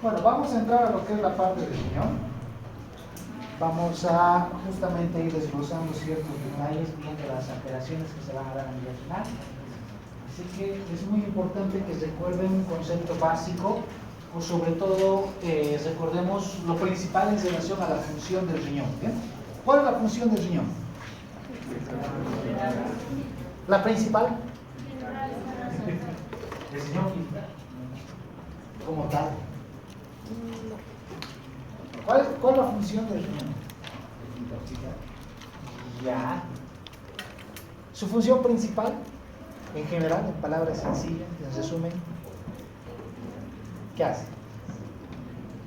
Bueno, vamos a entrar a lo que es la parte del riñón. Vamos a justamente ir desglosando ciertos detalles viendo las alteraciones que se van a dar a nivel renal. Así que es muy importante que recuerden un concepto básico, o sobre todo recordemos lo principal en relación a la función del riñón. ¿Bien? ¿Cuál es la función del riñón? La principal. El riñón como tal. ¿Cuál es la función del riñón? Ya. Su función principal, en general, en palabras sencillas, en resumen, ¿qué hace?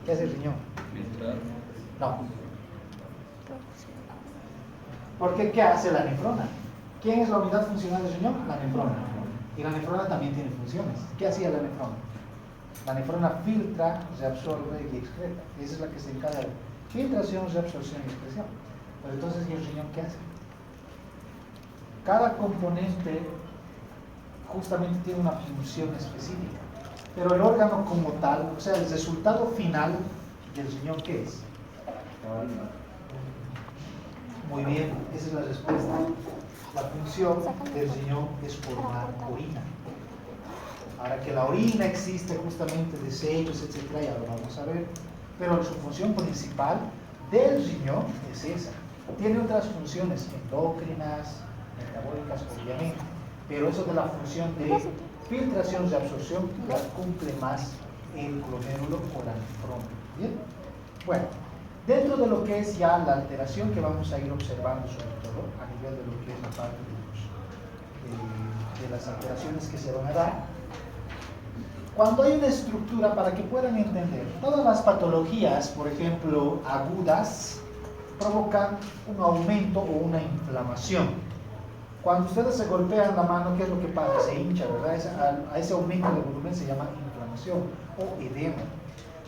¿Qué hace el riñón? No. Porque ¿qué hace la nefrona? ¿Quién es la unidad funcional del riñón? La nefrona. Y la nefrona también tiene funciones. ¿Qué hacía la nefrona? La nefrona filtra, reabsorbe y excreta. Esa es la que se encarga de filtración, reabsorción y excreción. Pero entonces, ¿y el riñón qué hace? Cada componente justamente tiene una función específica. Pero el órgano como tal, o sea, el resultado final del riñón, ¿qué es? Muy bien, esa es la respuesta. La función del riñón es formar orina. Ahora que la orina existe justamente desechos, etcétera, ya lo vamos a ver. Pero su función principal del riñón es esa. Tiene otras funciones endocrinas, metabólicas, obviamente. Pero eso de la función de filtración y absorción la cumple más el glomérulo o la nefrona. ¿Bien? Bueno, dentro de lo que es ya la alteración que vamos a ir observando, sobre todo a nivel de lo que es la parte de las alteraciones que se van a dar. Cuando hay una estructura, para que puedan entender, todas las patologías, por ejemplo, agudas, provocan un aumento o una inflamación. Cuando ustedes se golpean la mano, ¿qué es lo que pasa? Se hincha, ¿verdad? A ese aumento de volumen se llama inflamación o edema.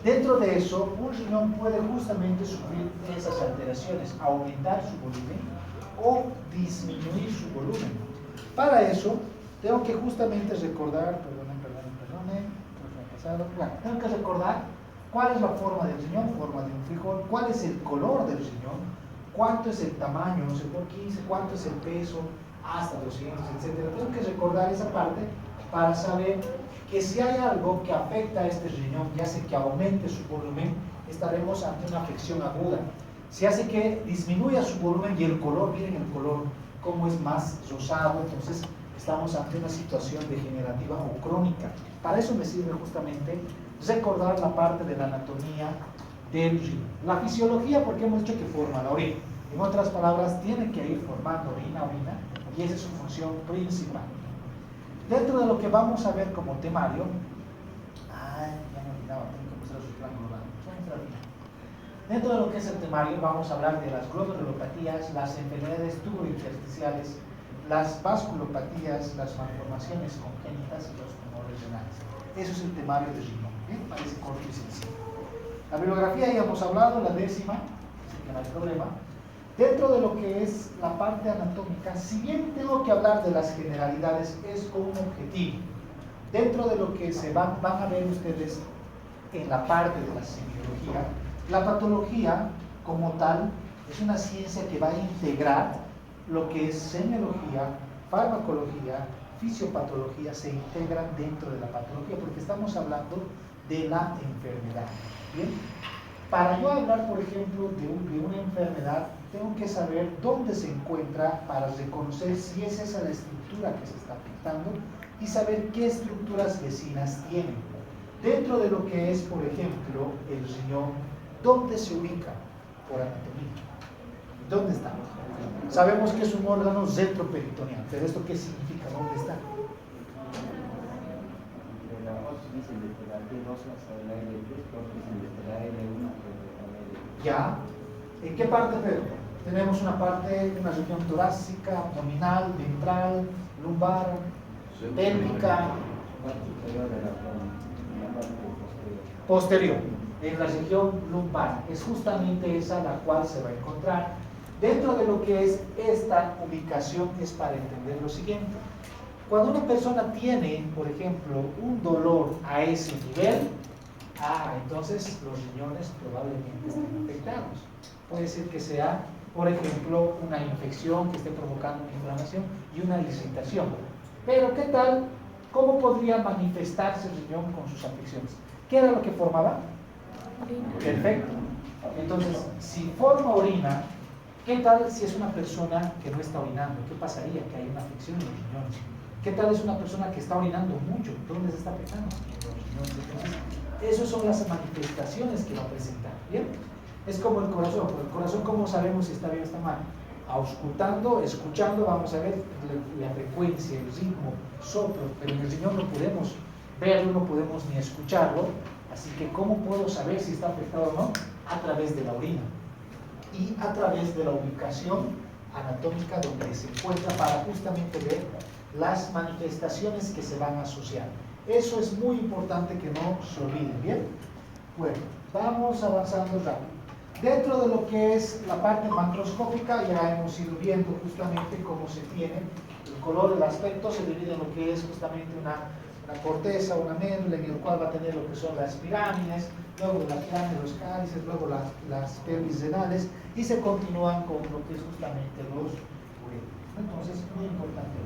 Dentro de eso, un riñón puede justamente sufrir esas alteraciones, aumentar su volumen o disminuir su volumen. Para eso, tengo que justamente recordar, bueno, tengo que recordar cuál es la forma del riñón, forma de un frijol, cuál es el color del riñón, cuánto es el tamaño, 11 por 15, cuánto es el peso, hasta 200, etc. Tengo que recordar esa parte para saber que si hay algo que afecta a este riñón y hace que aumente su volumen, estaremos ante una afección aguda. Si hace que disminuya su volumen y el color, miren el color, cómo es más rosado, entonces estamos ante una situación degenerativa o crónica. Para eso me sirve justamente recordar la parte de la anatomía del riñón. La fisiología, porque hemos dicho que forma la orina. En otras palabras, tiene que ir formando orina, y esa es su función principal. Dentro de lo que vamos a ver como temario, ya me olvidaba, tengo que mostrar su plan global. Dentro de lo que es el temario, vamos a hablar de las glomerulopatías, las enfermedades tubulointersticiales, las vasculopatías, las malformaciones congénitas y los tumores renales. Eso es el temario del riñón. Parece corto y sencillo. La bibliografía ya hemos hablado, la 10ª, así que no hay problema. Dentro de lo que es la parte anatómica, si bien tengo que hablar de las generalidades, es con un objetivo. Dentro de lo que se van a ver ustedes en la parte de la semiología, la patología como tal es una ciencia que va a integrar lo que es semiología, farmacología, fisiopatología, se integran dentro de la patología, porque estamos hablando de la enfermedad. ¿Bien? Para yo hablar, por ejemplo, de una enfermedad, tengo que saber dónde se encuentra para reconocer si es esa la estructura que se está afectando y saber qué estructuras vecinas tienen. Dentro de lo que es, por ejemplo, el riñón, ¿dónde se ubica por anatomía? ¿Dónde está? Sabemos que es un órgano retroperitoneal, pero ¿esto qué significa? ¿Dónde está? Ya. ¿En qué parte, Pedro? Tenemos una región torácica, abdominal, ventral, lumbar, pélvica, posterior. En la región lumbar. Es justamente esa la cual se va a encontrar. Dentro de lo que es esta ubicación es para entender lo siguiente. Cuando una persona tiene, por ejemplo, un dolor a ese nivel, entonces los riñones probablemente estén afectados. Puede ser que sea, por ejemplo, una infección que esté provocando una inflamación y una irritación. Pero, ¿qué tal? ¿Cómo podría manifestarse el riñón con sus afecciones? ¿Qué era lo que formaba? Perfecto. Entonces, si forma orina, ¿qué tal si es una persona que no está orinando? ¿Qué pasaría? Que hay una afección en los riñones. ¿Qué tal es una persona que está orinando mucho? ¿Dónde se está afectando? En los riñones. Entonces, esas son las manifestaciones que va a presentar. ¿Bien? Es como el corazón. El corazón, ¿cómo sabemos si está bien o está mal? Auscultando, escuchando, vamos a ver la frecuencia, el ritmo, soplo, pero en el riñón no podemos verlo, no podemos ni escucharlo. Así que, ¿cómo puedo saber si está afectado o no? A través de la orina y a través de la ubicación anatómica donde se encuentra para justamente ver las manifestaciones que se van a asociar. Eso es muy importante que no se olviden, ¿bien? Bueno, vamos avanzando rápido. Dentro de lo que es la parte macroscópica ya hemos ido viendo justamente cómo se tiene el color, el aspecto, se divide en lo que es justamente una corteza, una médula, en el cual va a tener lo que son las pirámides, luego de las pirámides los cálices, luego las pelvis renales, y se continúan con lo que es justamente los huesos. Entonces, muy importante.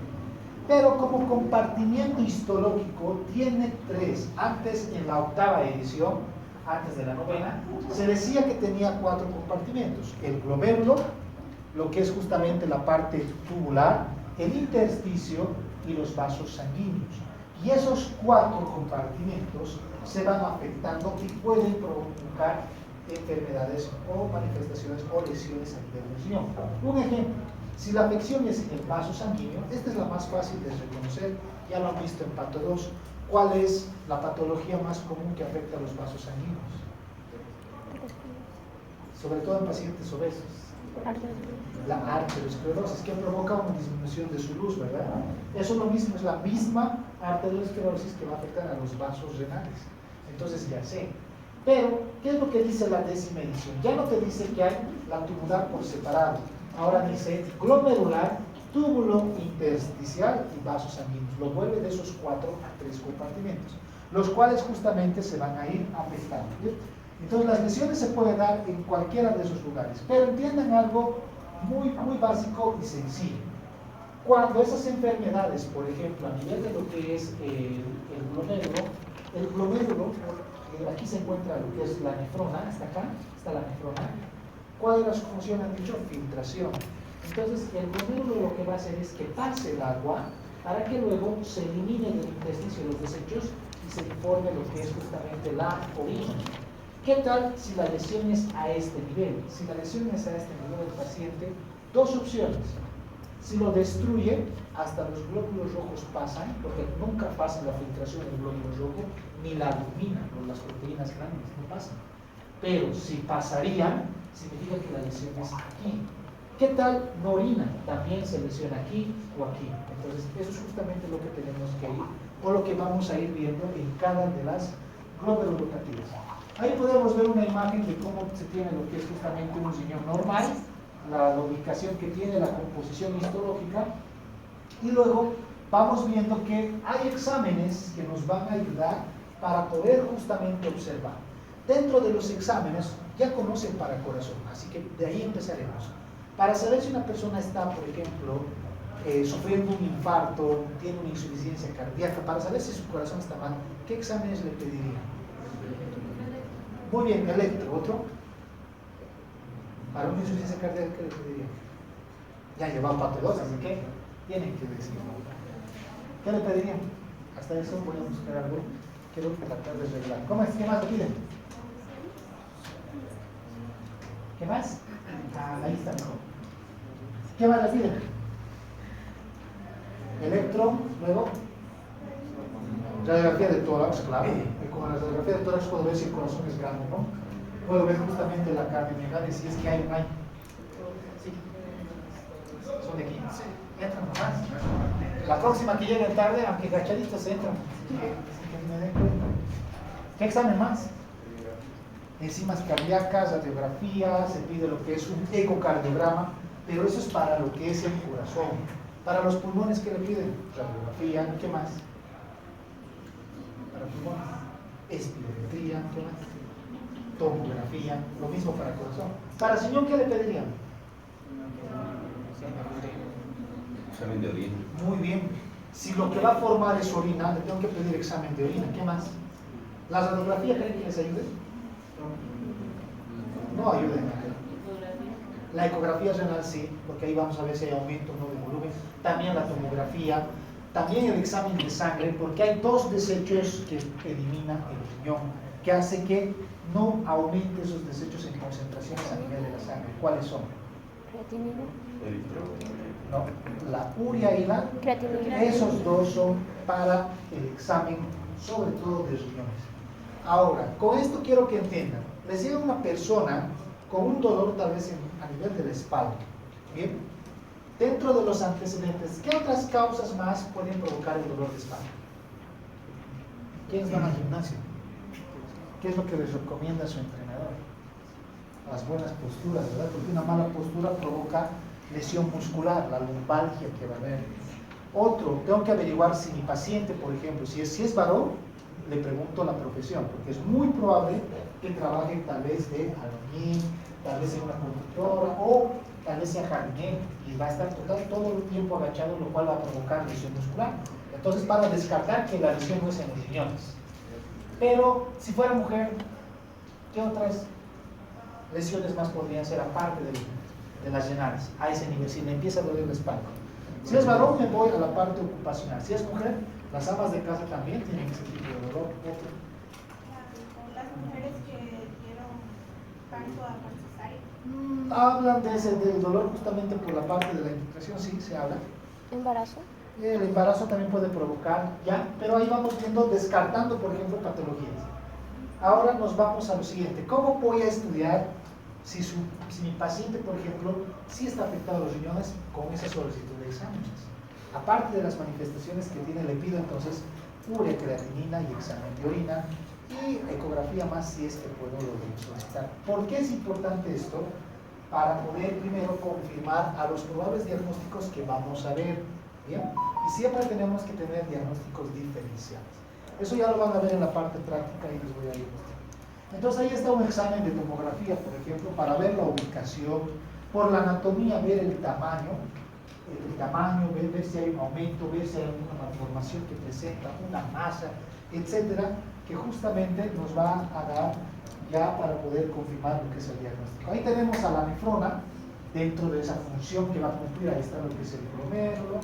Pero como compartimiento histológico tiene tres. Antes, en la octava edición, antes de la novena, se decía que tenía 4 compartimentos: el glomérulo, lo que es justamente la parte tubular, el intersticio y los vasos sanguíneos. Y esos 4 compartimentos se van afectando y pueden provocar enfermedades o manifestaciones o lesiones a nivel del riñón. Un ejemplo, si la afección es en el vaso sanguíneo, esta es la más fácil de reconocer, ya lo han visto en Pato 2. ¿Cuál es la patología más común que afecta a los vasos sanguíneos? Sobre todo en pacientes obesos. La arteriosclerosis, que provoca una disminución de su luz, ¿verdad? Eso es lo mismo, es la misma arteriosclerosis que va a afectar a los vasos renales. Entonces ya sé. Pero, ¿qué es lo que dice la 10ª edición? Ya no te dice que hay la tubular por separado. Ahora dice glomerular, túbulo intersticial y vasos sanguíneos. Lo vuelve de esos 4 a 3 compartimentos, los cuales justamente se van a ir afectando. ¿Bien? Entonces las lesiones se pueden dar en cualquiera de esos lugares, pero entiendan algo muy básico y sencillo. Cuando esas enfermedades, por ejemplo, a nivel de lo que es el glomérulo, aquí se encuentra lo que es la nefrona, hasta acá está la nefrona. ¿Cuál era su función? Han dicho filtración. Entonces el glomérulo lo que va a hacer es que pase el agua para que luego se elimine del intestino los desechos y se informe lo que es justamente la orina. ¿Qué tal si la lesión es a este nivel? Si la lesión es a este nivel del paciente, 2 opciones. Si lo destruye, hasta los glóbulos rojos pasan, porque nunca pasa la filtración del glóbulo rojo, ni la albumina, o las proteínas grandes, no pasan. Pero si pasarían, significa que la lesión es aquí. ¿Qué tal no orina? También se lesiona aquí o aquí. Entonces, eso es justamente lo que tenemos que ir, o lo que vamos a ir viendo en cada de las glomerulopatías. Ahí podemos ver una imagen de cómo se tiene lo que es justamente un riñón normal, la ubicación que tiene, la composición histológica, y luego vamos viendo que hay exámenes que nos van a ayudar para poder justamente observar. Dentro de los exámenes ya conocen para corazón, así que de ahí empezaremos. Para saber si una persona está, por ejemplo, sufriendo un infarto, tiene una insuficiencia cardíaca, para saber si su corazón está mal, ¿qué exámenes le pedirían? Muy bien, electro. ¿Otro? Para una insuficiencia cardíaca, ¿qué le pedirían? Ya llevan Pato 2, así que tienen que decir. ¿Qué le pedirían? Hasta eso voy a buscar algo. Quiero tratar de arreglar. ¿Cómo es? ¿Qué más le piden? ¿Qué más? Ahí está mejor. ¿Qué más le piden? Electro, luego radiografía de tórax, claro. Y con la radiografía de tórax puedo ver si el corazón es grande, ¿no? Puedo ver justamente la cardiomegalia, si es que hay o no hay. Sí. Son de 15. Entran nomás. La próxima que lleguen tarde, aunque gachaditos entran. ¿Qué examen más? Enzimas cardíacas, radiografía, se pide lo que es un ecocardiograma, pero eso es para lo que es el corazón. Para los pulmones, ¿qué le piden? Radiografía, ¿qué más? Para pulmones. espirometría, ¿qué más? Tomografía, lo mismo para corazón. Para riñón, ¿qué le pedirían? Examen de orina. Muy bien. Si lo que va a formar es orina, le tengo que pedir examen de orina. ¿Qué más? ¿La radiografía creen que les ayude? No ayuda en nada. La ecografía renal sí, porque ahí vamos a ver si hay aumento o no de volumen. También la tomografía, también el examen de sangre, porque hay dos desechos que elimina el riñón, que hace que no aumente esos desechos en concentraciones a nivel de la sangre. ¿Cuáles son? Creatinina. No, la urea y la Creatinina. esos dos son para el examen, sobre todo de riñones. Ahora, con esto quiero que entiendan. Les llega una persona con un dolor tal vez a nivel de la espalda. Bien, dentro de los antecedentes, ¿qué otras causas más pueden provocar el dolor de espalda? ¿Quiénes van al gimnasio? ¿Qué es lo que les recomienda su entrenador? Las buenas posturas, ¿verdad? Porque una mala postura provoca lesión muscular, la lumbalgia que va a haber. Otro, tengo que averiguar si mi paciente, por ejemplo, si es varón, le pregunto la profesión, porque es muy probable que trabaje tal vez de albañil, tal vez en una constructora o tal vez sea jardinero y va a estar todo el tiempo agachado, lo cual va a provocar lesión muscular. Entonces, para descartar que la lesión no es en los riñones. Pero si fuera mujer, ¿qué otras lesiones más podrían ser aparte de las renales a ese nivel? Si le empieza a doler la espalda. Si es varón, me voy a la parte ocupacional. Si es mujer, las amas de casa también tienen ese tipo de dolor. Las mujeres que dieron parto a cesárea. Hablan del dolor justamente por la parte de la infiltración, sí, se habla. Embarazo. El embarazo también puede provocar, ya, pero ahí vamos viendo, descartando, por ejemplo, patologías. Ahora nos vamos a lo siguiente. ¿Cómo voy a estudiar si mi paciente, por ejemplo, sí está afectado a los riñones con esa solicitud de exámenes? Aparte de las manifestaciones que tiene, le pido entonces urea, creatinina y examen de orina y ecografía más si es que puedo solicitar. ¿Por qué es importante esto? Para poder primero confirmar a los probables diagnósticos que vamos a ver. ¿Bien? Y siempre tenemos que tener diagnósticos diferenciales. Eso ya lo van a ver en la parte práctica y les voy a ir mostrando. Entonces ahí está un examen de tomografía, por ejemplo, para ver la ubicación, por la anatomía ver el tamaño, ver si hay un aumento, ver si hay alguna malformación que presenta, una masa, etcétera, que justamente nos va a dar ya para poder confirmar lo que es el diagnóstico. Ahí tenemos a la nefrona, dentro de esa función que va a cumplir, ahí está lo que es el glomérulo,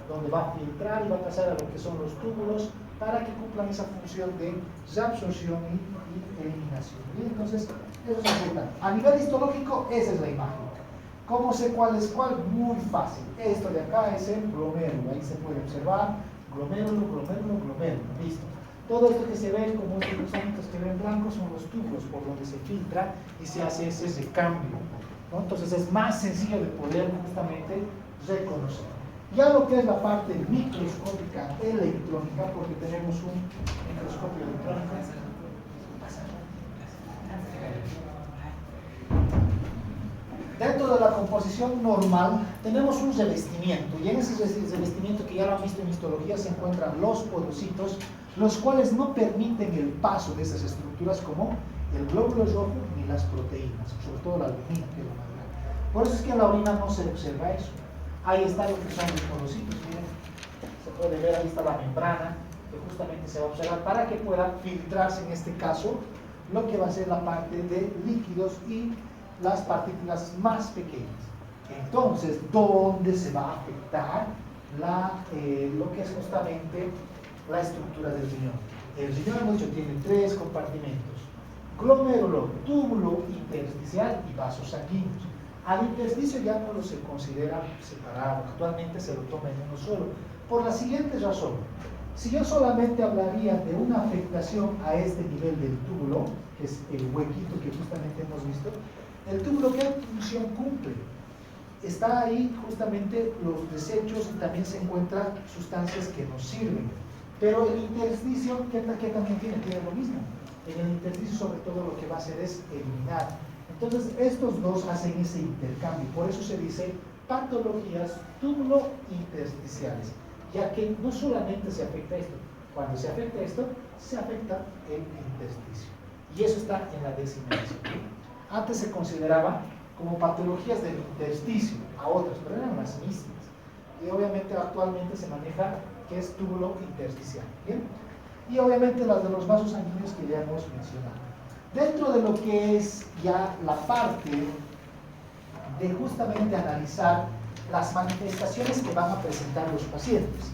donde va a filtrar y va a pasar a lo que son los túbulos para que cumplan esa función de reabsorción y eliminación. ¿Bien? Entonces, eso es importante. A nivel histológico, esa es la imagen. ¿Cómo sé cuál es cuál? Muy fácil. Esto de acá es el glomérulo. Ahí se puede observar glomérulo, listo. Todo esto que se ve como estos gusanitos que ven blancos son los túbulos por donde se filtra y se hace ese recambio, ¿no? Entonces es más sencillo de poder justamente reconocer. Ya lo que es la parte microscópica electrónica, porque tenemos un microscopio electrónico. Dentro de la composición normal tenemos un revestimiento, y en ese revestimiento, que ya lo han visto en histología, se encuentran los podocitos, los cuales no permiten el paso de esas estructuras como el glóbulo rojo ni las proteínas, sobre todo la albumina, que es lo más grande. Por eso es que en la orina no se observa eso. Ahí está lo que son los podocitos, miren, se puede ver, ahí está la membrana, que justamente se va a observar para que pueda filtrarse en este caso lo que va a ser la parte de líquidos y las partículas más pequeñas. Entonces, ¿dónde se va a afectar lo que es justamente la estructura del riñón? El riñón, hemos dicho, tiene 3 compartimentos: glomérulo, túbulo intersticial y vasos sanguíneos. Al intersticio ya no se considera separado, actualmente se lo toma en uno solo, por la siguiente razón. Si yo solamente hablaría de una afectación a este nivel del túbulo, que es el huequito que justamente hemos visto, el túbulo, ¿qué función cumple? Está ahí justamente los desechos y también se encuentran sustancias que nos sirven. Pero el intersticio, ¿qué también tiene? Tiene lo mismo. En el intersticio, sobre todo, lo que va a hacer es eliminar. Entonces, estos dos hacen ese intercambio. Por eso se dice patologías túbulo-intersticiales, ya que no solamente se afecta esto, Cuando se afecta esto, se afecta el intersticio. Y eso está en la 10ª edición. Antes se consideraba como patologías del intersticio a otras, pero eran las mismas. Y obviamente actualmente se maneja que es túbulo intersticial. ¿Bien? Y obviamente las de los vasos sanguíneos que ya hemos mencionado. Dentro de lo que es ya la parte de justamente analizar las manifestaciones que van a presentar los pacientes.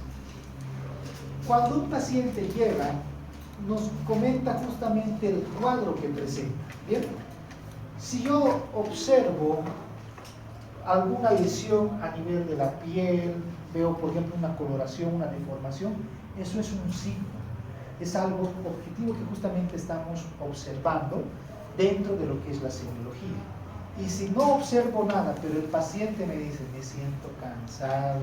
Cuando un paciente llega, nos comenta justamente el cuadro que presenta. ¿Bien? Si yo observo alguna lesión a nivel de la piel, veo por ejemplo una coloración, una deformación, eso es un signo, es algo objetivo que justamente estamos observando dentro de lo que es la semiología. Y si no observo nada, pero el paciente me dice, me siento cansado,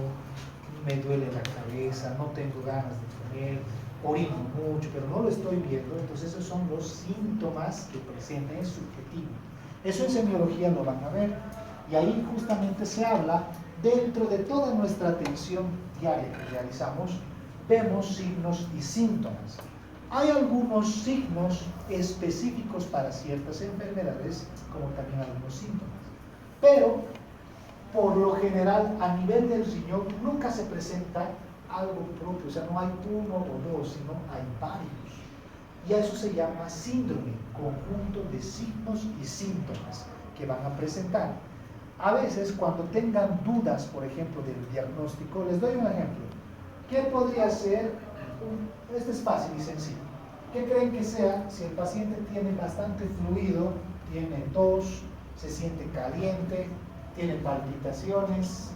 me duele la cabeza, no tengo ganas de comer, orino mucho, pero no lo estoy viendo, entonces esos son los síntomas que presentan, es subjetivo. Eso en semiología lo van a ver. Y ahí justamente se habla, dentro de toda nuestra atención diaria que realizamos, vemos signos y síntomas. Hay algunos signos específicos para ciertas enfermedades, como también algunos síntomas. Pero, por lo general, a nivel del riñón, nunca se presenta algo propio, o sea, no hay uno o dos, sino hay varios. Y a eso se llama síndrome, conjunto de signos y síntomas que van a presentar. A veces, cuando tengan dudas, por ejemplo, del diagnóstico, les doy un ejemplo. ¿Qué podría ser? Este es fácil y sencillo. ¿Qué creen que sea si el paciente tiene bastante fluido, tiene tos, se siente caliente, tiene palpitaciones,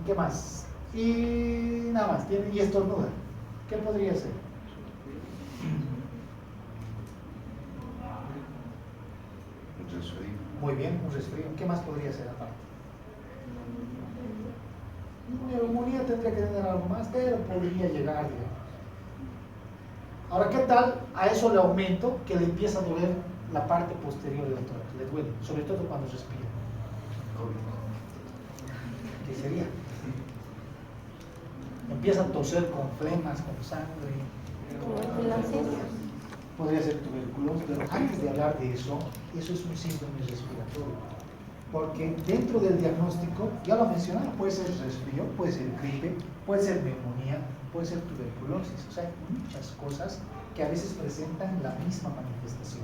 ¿qué más? Y nada más, y estornuda? ¿Qué podría ser? Un resfrío. Muy bien, un resfrío. ¿Qué más podría ser aparte? Neumonía tendría que tener algo más, pero podría llegar, digamos. Ahora, ¿qué tal? A eso le aumento que le empieza a doler la parte posterior del tórax, le duele, sobre todo cuando respira. ¿Qué sería? Empieza a toser con flemas, con sangre. Tuberculosis. Podría ser tuberculosis, pero antes de hablar de eso, eso es un síndrome respiratorio. Porque dentro del diagnóstico, ya lo mencionaba, puede ser resfrío, puede ser gripe, puede ser neumonía, puede ser tuberculosis. O sea, hay muchas cosas que a veces presentan la misma manifestación.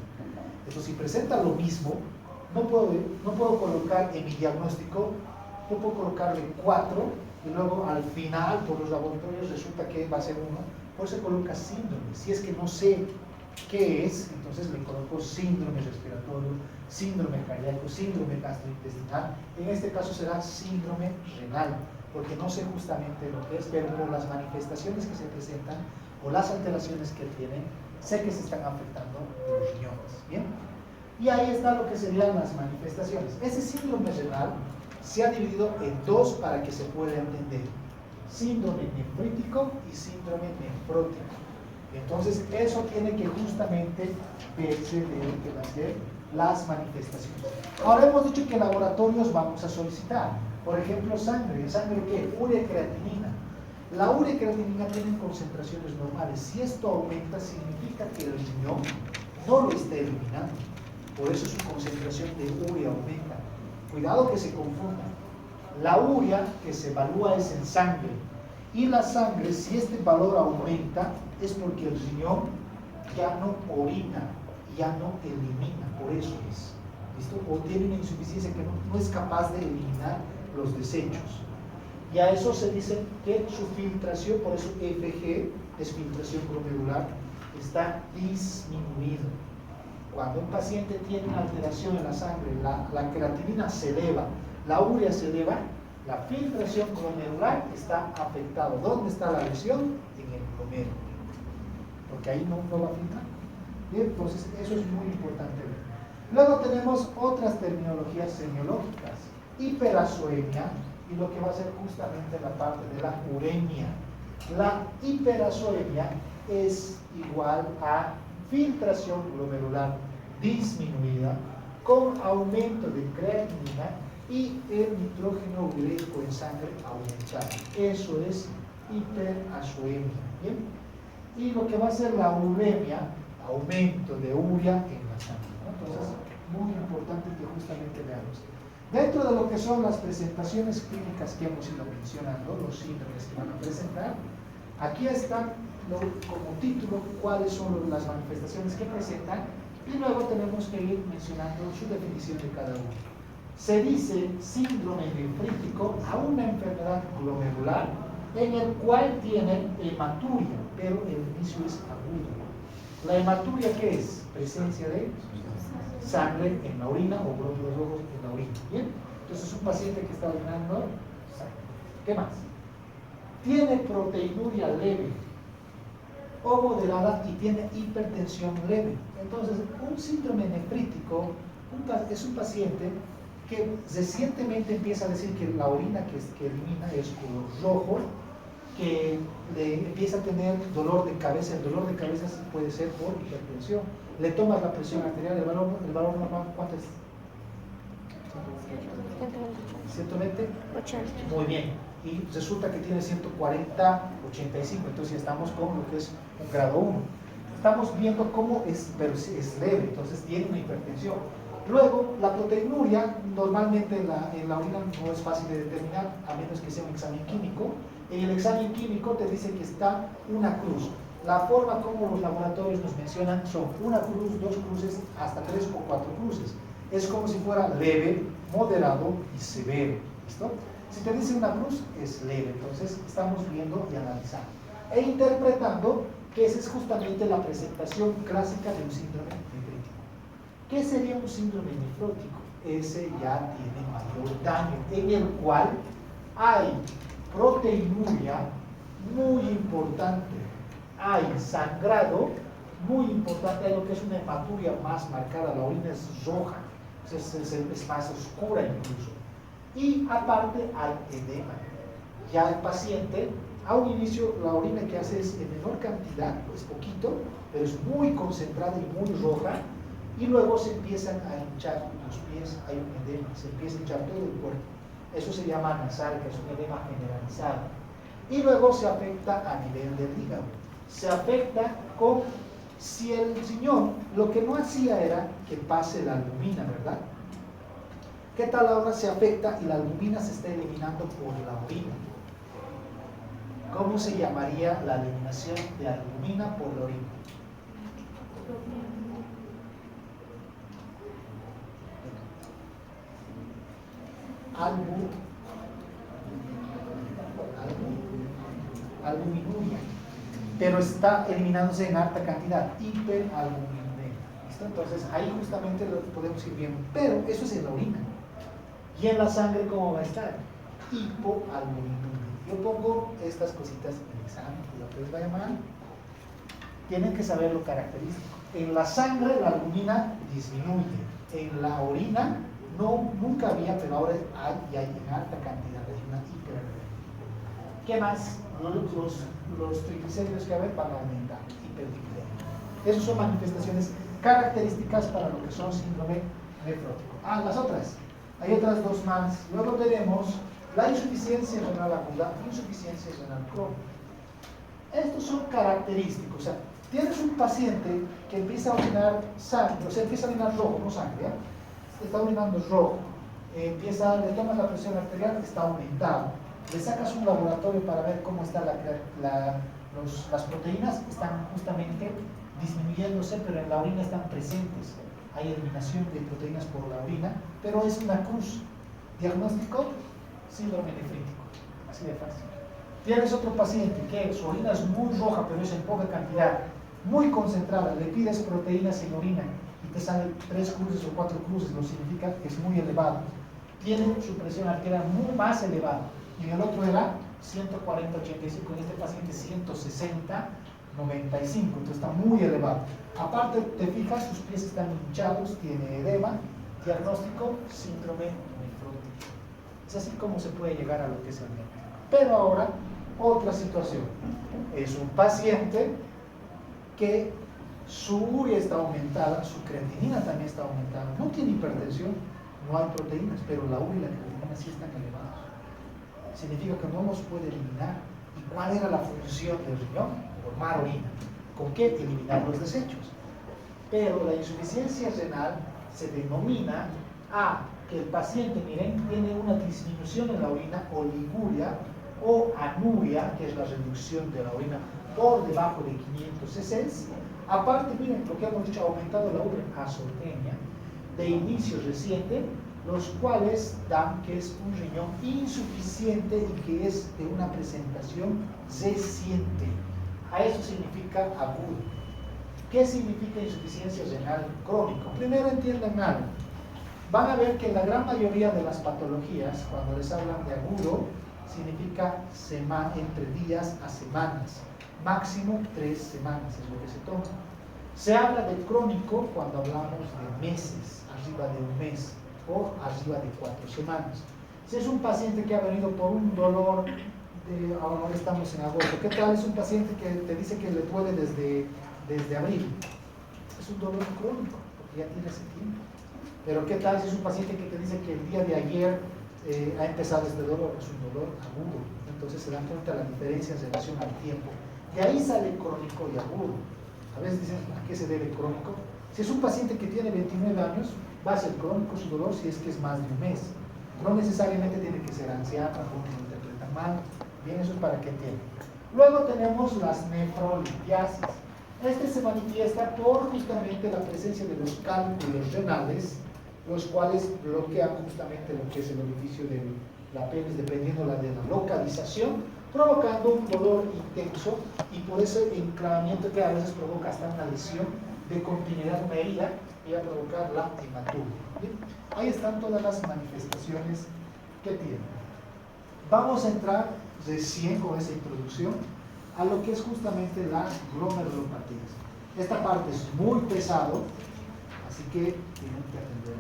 Eso, si presenta lo mismo, no puedo colocar en mi diagnóstico, no puedo colocarle 4 y luego al final, por los laboratorios, resulta que va a ser 1. Por eso se coloca síndrome. Si es que no sé qué es, entonces le coloco síndrome respiratorio, síndrome cardíaco, síndrome gastrointestinal. En este caso será síndrome renal, porque no sé justamente lo que es, pero por las manifestaciones que se presentan o las alteraciones que tienen, sé que se están afectando los riñones. ¿Bien? Y ahí está lo que serían las manifestaciones. Ese síndrome renal se ha dividido en 2 para que se pueda entender: síndrome nefrítico y síndrome nefrótico. Entonces, eso tiene que justamente verse de lo que va a ser las manifestaciones. Ahora hemos dicho que laboratorios vamos a solicitar. Por ejemplo, sangre. ¿Sangre qué? Ureacreatinina. La ureacreatinina tiene concentraciones normales. Si esto aumenta, significa que el riñón no lo está eliminando. Por eso su concentración de urea aumenta. Cuidado que se confundan. La urea que se evalúa es en sangre. Y la sangre, si este valor aumenta, es porque el riñón ya no orina, ya no elimina, por eso es. ¿Listo? O tiene una insuficiencia que no es capaz de eliminar los desechos. Y a eso se dice que su filtración, por eso FG, es filtración glomerular, está disminuido. Cuando un paciente tiene una alteración en la sangre, la creatinina se eleva, la urea se eleva, la filtración glomerular está afectada. ¿Dónde está la lesión? En el glomérulo. Porque ahí no va a filtrar. Bien, entonces eso es muy importante ver. Luego tenemos otras terminologías semiológicas. Hiperazoemia y lo que va a ser justamente la parte de la uremia. La hiperazoemia es igual a filtración glomerular disminuida con aumento de creatinina y el nitrógeno ureico en sangre aumentado. Eso es hiperazoemia. ¿Bien? y lo que va a ser la uremia, aumento de urea en la sangre, ¿no? Entonces, muy importante que justamente veamos. Dentro de lo que son las presentaciones clínicas que hemos ido mencionando, los síndromes que van a presentar, aquí están como título cuáles son las manifestaciones que presentan y luego tenemos que ir mencionando su definición de cada uno. Se dice síndrome nefrítico a una enfermedad glomerular en el cual tiene hematuria, pero el inicio es agudo. ¿La hematuria qué es? Presencia de sangre en la orina o glóbulos rojos en la orina. ¿Bien? Entonces es un paciente que está orinando sangre. ¿Qué más? Tiene proteinuria leve o moderada y tiene hipertensión leve. Entonces, un síndrome nefrítico es un paciente que recientemente empieza a decir que la orina que elimina es color rojo, que empieza a tener dolor de cabeza. El dolor de cabeza puede ser por hipertensión. Le tomas la presión arterial, el valor normal, ¿cuánto es? 120. 80. Muy bien. Y resulta que tiene 140, 85. Entonces ya estamos con lo que es un grado 1. Estamos viendo cómo pero es leve, entonces tiene una hipertensión. Luego, la proteinuria, normalmente en la orina no es fácil de determinar, a menos que sea un examen químico. En el examen químico te dice que está una cruz. La forma como los laboratorios nos mencionan son una cruz, dos cruces, hasta 3 o 4 cruces. Es como si fuera leve, moderado y severo. ¿Listo? Si te dice una cruz, es leve. Entonces, estamos viendo y analizando. E interpretando que esa es justamente la presentación clásica de un síndrome nefrítico. ¿Qué sería un síndrome nefrótico? Ese ya tiene mayor daño, en el cual hay proteinuria muy importante, hay sangrado muy importante, hay lo que es una hematuria más marcada, la orina es roja, es más oscura incluso, y aparte hay edema. Ya el paciente, a un inicio, la orina que hace es en menor cantidad, es poquito, pero es muy concentrada y muy roja, y luego se empiezan a hinchar los pies, hay un edema, se empieza a hinchar todo el cuerpo. Eso se llama nasal, que es un edema generalizado. Y luego se afecta a nivel del hígado. Se afecta con, si el riñón lo que no hacía era que pase la albumina, ¿verdad? ¿Qué tal ahora se afecta y la albumina se está eliminando por la orina? ¿Cómo se llamaría la eliminación de albumina por la orina? Albuminuria, pero está eliminándose en alta cantidad, hiperalbuminuria. ¿Listo? Entonces ahí justamente lo podemos ir viendo, pero eso es en la orina. Y en la sangre, ¿cómo va a estar? Hipoalbuminuria. Yo pongo estas cositas en el examen, lo que les va a llamar. Tienen que saber lo característico. En la sangre la albumina disminuye, en la orina nunca había, pero ahora hay en alta cantidad, hay una hiperalbuminuria. ¿Qué más? Los triglicéridos que van a aumentar, hipertriglicéridos. Esas son manifestaciones características para lo que son síndrome nefrótico. Las otras, hay otras dos más. Luego tenemos la insuficiencia renal aguda, insuficiencia renal crónica. Estos son característicos. O sea, tienes un paciente que empieza a orinar sangre, o sea, empieza a orinar rojo, no sangre, está orinando rojo, le tomas la presión arterial, está aumentado, le sacas un laboratorio para ver cómo están las proteínas, están justamente disminuyéndose, pero en la orina están presentes. Hay eliminación de proteínas por la orina, pero es una cruz. Diagnóstico, síndrome nefrítico, así de fácil. Tienes otro paciente que su orina es muy roja, pero es en poca cantidad, muy concentrada, le pides proteínas en orina y te salen 3 cruces o 4 cruces, lo significa que es muy elevado. Tiene su presión arterial muy más elevada. Y en el otro era 140, 85, en este paciente 160, 95, entonces está muy elevado. Aparte, te fijas, sus pies están hinchados, tiene edema, diagnóstico, síndrome nefrótico. Es así como se puede llegar a lo que es el diagnóstico. Pero ahora, otra situación. Es un paciente que su urea está aumentada, su creatinina también está aumentada. No tiene hipertensión, no hay proteínas, pero la urea y la creatinina sí están elevadas. Significa que no los puede eliminar. ¿Y cuál era la función del riñón? Formar orina. ¿Con qué? Eliminar los desechos. Pero la insuficiencia renal se denomina a que el paciente, miren, tiene una disminución en la orina, oliguria o anuria, que es la reducción de la orina por debajo de 500 cc. Aparte, miren, lo que hemos dicho, ha aumentado la urea azotenia de inicio reciente, los cuales dan que es un riñón insuficiente y que es de una presentación reciente. A eso significa agudo. ¿Qué significa insuficiencia renal crónica? Primero entiendan algo. Van a ver que la gran mayoría de las patologías, cuando les hablan de agudo, significa entre días a semanas. Máximo 3 semanas es lo que se toma. Se habla de crónico cuando hablamos de meses, arriba de un mes o arriba de 4 semanas. Si es un paciente que ha venido por un dolor, ahora estamos en agosto, ¿qué tal? Es un paciente que te dice que le duele desde abril. Es un dolor crónico, porque ya tiene ese tiempo. Pero ¿qué tal si es un paciente que te dice que el día de ayer ha empezado este dolor? Es un dolor agudo. Entonces se dan cuenta de la diferencia en relación al tiempo. De ahí sale crónico y agudo. A veces dicen, ¿a qué se debe crónico? Si es un paciente que tiene 29 años, va a ser crónico su dolor si es que es más de un mes. No necesariamente tiene que ser anciano, porque lo interpretan mal. Bien, eso es para que entiendan. Luego tenemos las nefrolitiasis. Este se manifiesta por justamente la presencia de los cálculos renales, los cuales bloquean justamente lo que es el orificio de la pelvis, dependiendo de la localización, provocando un dolor intenso y por ese enclavamiento que a veces provoca hasta una lesión de continuidad, una herida, y va a provocar la hematura. ¿Bien? Ahí están todas las manifestaciones que tienen. Vamos a entrar recién con esa introducción a lo que es justamente las glomerulopatías. Esta parte es muy pesado, así que tienen que atender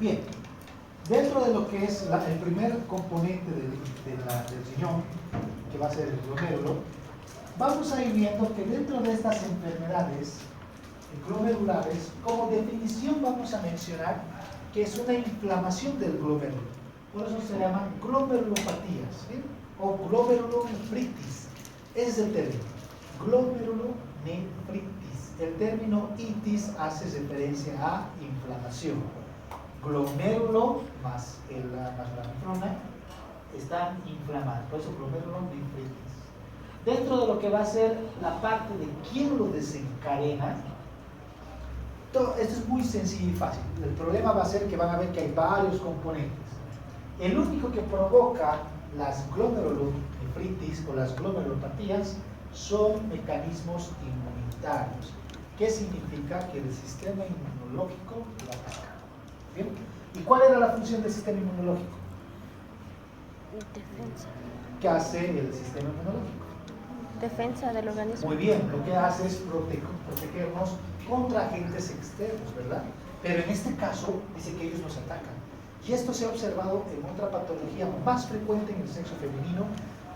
bien. Bien, dentro de lo que es el primer componente del riñón, que va a ser el glomérulo, vamos a ir viendo que dentro de estas enfermedades glomerulares, como definición vamos a mencionar que es una inflamación del glomérulo. Por eso se llaman glomerulopatías, ¿sí? O glomerulonefritis. Ese es el término. Glomerulonefritis. El término itis hace referencia a inflamación. Glomérulo más la nefrona están inflamados. Por eso glomerulonefritis. Dentro de lo que va a ser la parte de quién lo desencadena, esto es muy sencillo y fácil. El problema va a ser que van a ver que hay varios componentes. El único que provoca las glomerulonefritis o las glomerulopatías son mecanismos inmunitarios. ¿Qué significa? Que el sistema inmunológico lo ataca. ¿Bien? ¿Y cuál era la función del sistema inmunológico? Defensa. ¿Qué hace el sistema inmunológico? Defensa del organismo. Muy bien, lo que hace es protegernos contra agentes externos, ¿verdad? Pero en este caso dice que ellos nos atacan. Y esto se ha observado en otra patología más frecuente en el sexo femenino,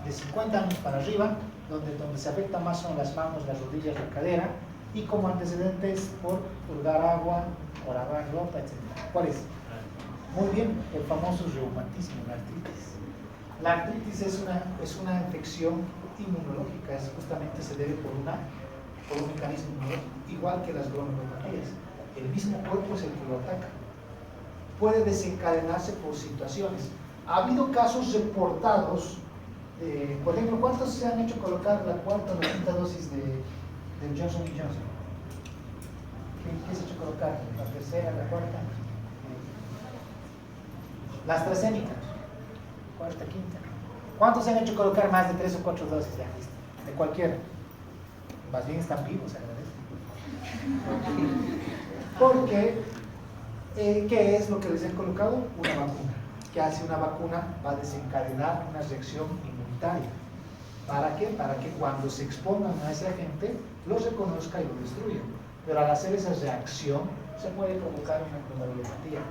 de 50 años para arriba, donde se afecta más son las manos, las rodillas, la cadera, y como antecedentes por purgar agua, por lavar ropa, etc. ¿Cuál es? Muy bien, el famoso reumatismo, la artritis. La artritis es una infección inmunológica, justamente se debe por un mecanismo inmunológico, igual que las glomerulopatías. El mismo cuerpo es el que lo ataca. Puede desencadenarse por situaciones. Ha habido casos reportados, por ejemplo, ¿cuántos se han hecho colocar la cuarta o la quinta dosis de Johnson & Johnson? ¿Qué se ha hecho colocar? ¿La tercera, la cuarta? La AstraZeneca, cuarta, quinta. ¿Cuántos se han hecho colocar más de 3 o 4 dosis ya? De cualquiera. Más bien están vivos, se agradece. Porque, ¿qué es lo que les he colocado? Una vacuna. ¿Qué hace una vacuna? Va a desencadenar una reacción inmunitaria. ¿Para qué? Para que cuando se expongan a ese agente, lo reconozca y lo destruya. Pero al hacer esa reacción, se puede provocar una glomerulopatía.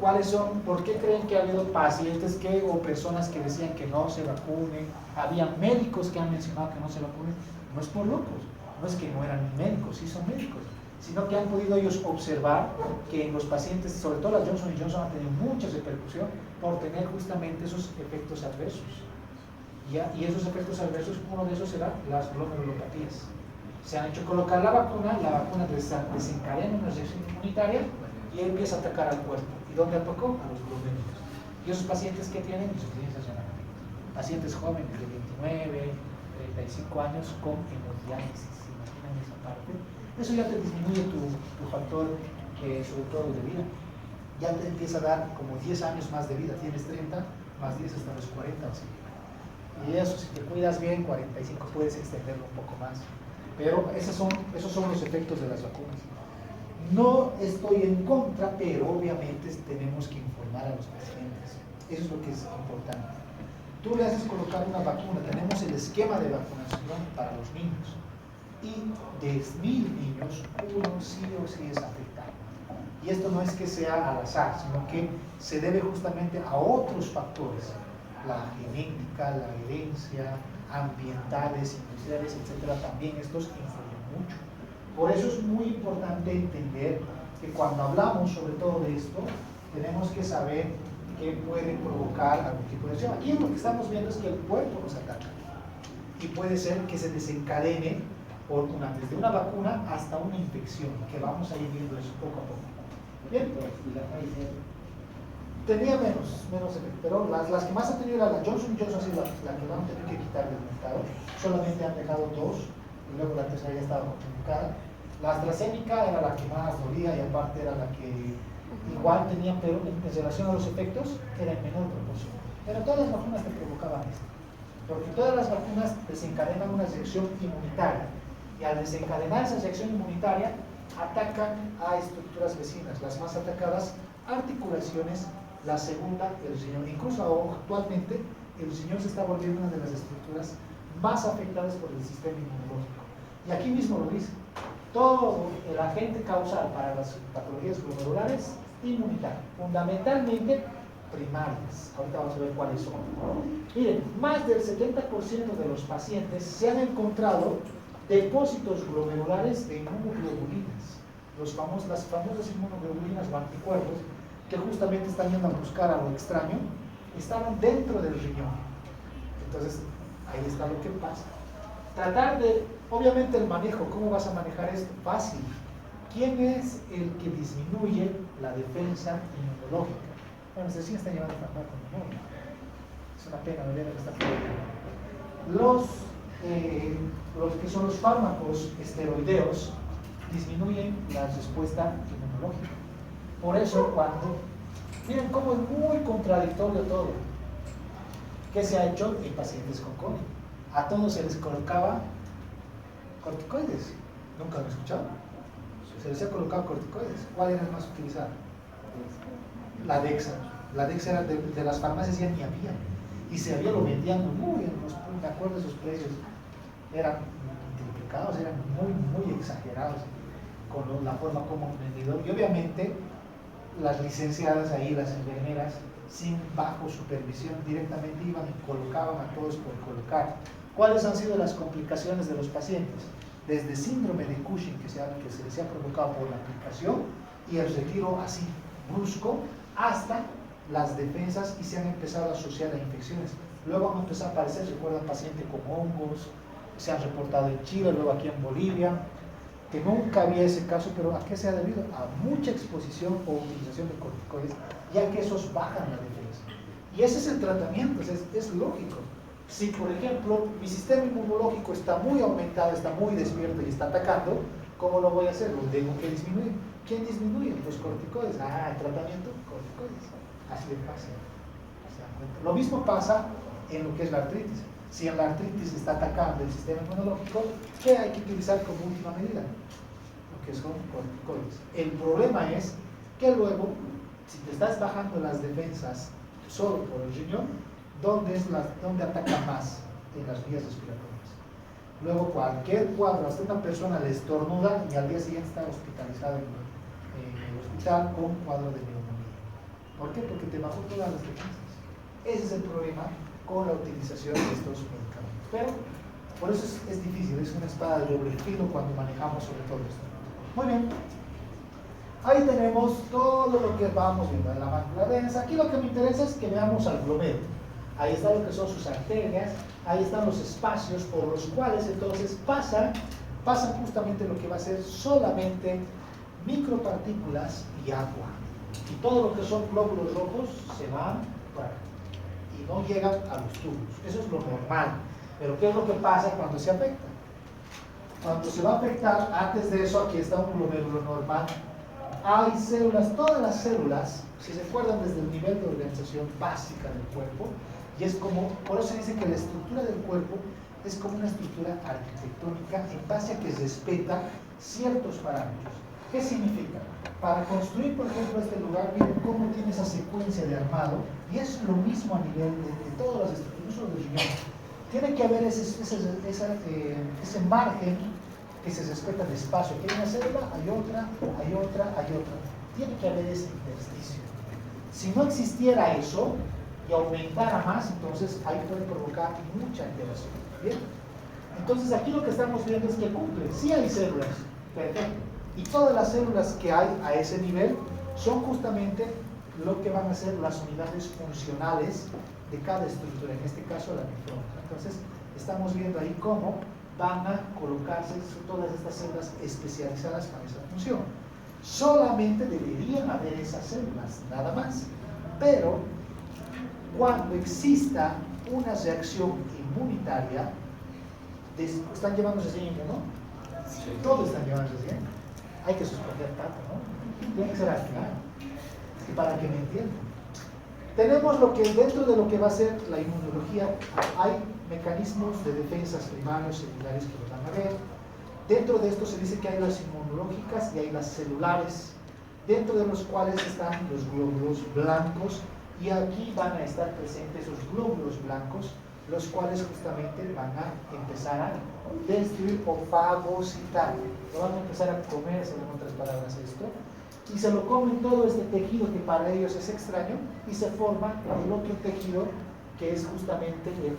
¿Cuáles son? ¿Por qué creen que ha habido pacientes o personas que decían que no se vacunen? Había médicos que han mencionado que no se vacunen. No es por locos, no es que no eran médicos, sí son médicos, sino que han podido ellos observar que en los pacientes, sobre todo la Johnson & Johnson, ha tenido mucha repercusión, por tener justamente esos efectos adversos. Y esos efectos adversos, uno de esos será las glomerulopatías. Se han hecho colocar la vacuna desencadena una reacción inmunitaria y empieza a atacar al cuerpo. ¿Y dónde atacó? A los glomérulos. Y esos pacientes que tienen insuficiencia renal, pacientes jóvenes de 29, 35 años con hemodiálisis, ¿se imaginan esa parte? Eso ya te disminuye tu factor, sobre todo de vida. Ya te empieza a dar como 10 años más de vida. Tienes 30, más 10 hasta los 40 o así. Y eso, si te cuidas bien, 45 puedes extenderlo un poco más. Pero esos son los efectos de las vacunas. No estoy en contra, pero obviamente tenemos que informar a los pacientes. Eso es lo que es importante. Tú le haces colocar una vacuna, tenemos el esquema de vacunación para los niños. Y de 1000 niños, uno sí o sí es afectado. Y esto no es que sea al azar, sino que se debe justamente a otros factores. La genética, la herencia, ambientales, industriales, etcétera, también estos influyen mucho. Por eso es muy importante entender que cuando hablamos sobre todo de esto, tenemos que saber que puede provocar algún tipo de reacción. Y lo que estamos viendo es que el cuerpo nos ataca. Y puede ser que se desencadene desde una vacuna hasta una infección, que vamos a ir viendo eso poco a poco. Bien. Tenía menos efecto, pero las que más han tenido era la Johnson Johnson, ha sido la que van a tener que quitar del mercado. Solamente han dejado 2, y luego la tercera ya estaba comunicada. La AstraZeneca era la que más dolía y aparte era la que igual tenía, pero en relación a los efectos era en menor proporción. Pero todas las vacunas te provocaban esto, porque todas las vacunas desencadenan una reacción inmunitaria y al desencadenar esa reacción inmunitaria atacan a estructuras vecinas, las más atacadas, articulaciones, la segunda, el riñón. Incluso actualmente el riñón se está volviendo una de las estructuras más afectadas por el sistema inmunológico. Y aquí mismo lo dice, todo el agente causal para las patologías glomerulares, inmunitario, fundamentalmente primarias. Ahorita vamos a ver cuáles son. Miren, más del 70% de los pacientes se han encontrado depósitos glomerulares de inmunoglobulinas, las famosas inmunoglobulinas o anticuerpos que justamente están yendo a buscar a lo extraño, estaban dentro del riñón. Entonces, ahí está lo que pasa. Tratar de, obviamente el manejo, ¿cómo vas a manejar esto? Fácil. ¿Quién es el que disminuye la defensa inmunológica? Bueno, ustedes sí están llevando fármaco inmunológico. Es una pena, me viene que está los que son los fármacos esteroideos disminuyen la respuesta inmunológica. Por eso miren cómo es muy contradictorio todo. ¿Qué se ha hecho en pacientes con COVID? A todos se les colocaba corticoides. ¿Nunca lo he escuchado? Se les ha colocado corticoides. ¿Cuál era el más utilizado? La Dexa. La Dexa era de las farmacias, ya ni había. Y se había lo vendían muy bien, me acuerdo de sus precios. Eran multiplicados, eran muy exagerados con la forma como vendido. Y obviamente las licenciadas ahí, las enfermeras, bajo supervisión, directamente iban y colocaban a todos por colocar. ¿Cuáles han sido las complicaciones de los pacientes? Desde síndrome de Cushing, que se les ha provocado por la aplicación, y el retiro así, brusco, hasta las defensas, y se han empezado a asociar a infecciones. Luego han empezado a aparecer, recuerdan, pacientes con hongos, se han reportado en Chile, luego aquí en Bolivia, que nunca había ese caso, pero ¿a qué se ha debido? A mucha exposición o utilización de corticoides, ya que esos bajan la defensa. Y ese es el tratamiento, es lógico. Si, por ejemplo, mi sistema inmunológico está muy aumentado, está muy despierto y está atacando, ¿cómo lo voy a hacer? Lo tengo que disminuir. ¿Quién disminuye? Los corticoides. El tratamiento, corticoides. Así de fácil. ¿Se dan cuenta? Lo mismo pasa en lo que es la artritis. Si en la artritis está atacando el sistema inmunológico, ¿qué hay que utilizar como última medida? Lo que son corticoides. El problema es que luego, si te estás bajando las defensas solo por el riñón, ¿dónde ataca más? En las vías respiratorias. Luego cualquier cuadro, hasta una persona le estornuda y al día siguiente está hospitalizado en el hospital con cuadro de neumonía. ¿Por qué? Porque te bajó todas las defensas. Ese es el problema con la utilización de estos medicamentos. Pero por eso es difícil, es una espada de doble filo cuando manejamos sobre todo esto. Muy bien. Ahí tenemos todo lo que vamos viendo en la mácula densa. Aquí lo que me interesa es que veamos al glomérulo. Ahí está lo que son sus arterias, ahí están los espacios por los cuales entonces pasan justamente lo que va a ser solamente micropartículas y agua. Y todo lo que son glóbulos rojos se van por acá y no llegan a los tubos. Eso es lo normal. Pero ¿qué es lo que pasa cuando se afecta? Cuando se va a afectar, antes de eso, aquí está un glomérulo normal. Hay células, todas las células, si se acuerdan desde el nivel de organización básica del cuerpo, y es como, por eso se dice que la estructura del cuerpo es como una estructura arquitectónica en base a que respeta ciertos parámetros. ¿Qué significa? Para construir, por ejemplo, este lugar, miren cómo tiene esa secuencia de armado, y es lo mismo a nivel de todas las estructuras, no solo del riñón. Tiene que haber ese margen que se respeta de espacio. Aquí hay una célula, hay otra, hay otra, hay otra. Tiene que haber ese intersticio. Si no existiera eso y aumentara más, entonces ahí puede provocar mucha alteración. ¿Bien? Entonces aquí lo que estamos viendo es que cumple. Sí hay células, perfecto. Y todas las células que hay a ese nivel son justamente lo que van a ser las unidades funcionales de cada estructura, en este caso la mitocondria. Entonces estamos viendo ahí cómo van a colocarse todas estas células especializadas para esa función. Solamente deberían haber esas células, nada más. Pero cuando exista una reacción inmunitaria, ¿están llevándose bien, no? Sí. Todos están llevándose bien. Hay que suspender tanto, ¿no? Tiene que ser al final. Y para que me entiendan. Tenemos lo que dentro de lo que va a ser la inmunología, hay mecanismos de defensas primarios, secundarios que lo van a ver. Dentro de esto se dice que hay las inmunológicas y hay las celulares, dentro de los cuales están los glóbulos blancos, y aquí van a estar presentes esos glóbulos blancos, los cuales justamente van a empezar a destruir o fagocitar. Lo van a empezar a comerse, en otras palabras, esto, y se lo comen todo este tejido que para ellos es extraño, y se forma el otro tejido que es justamente el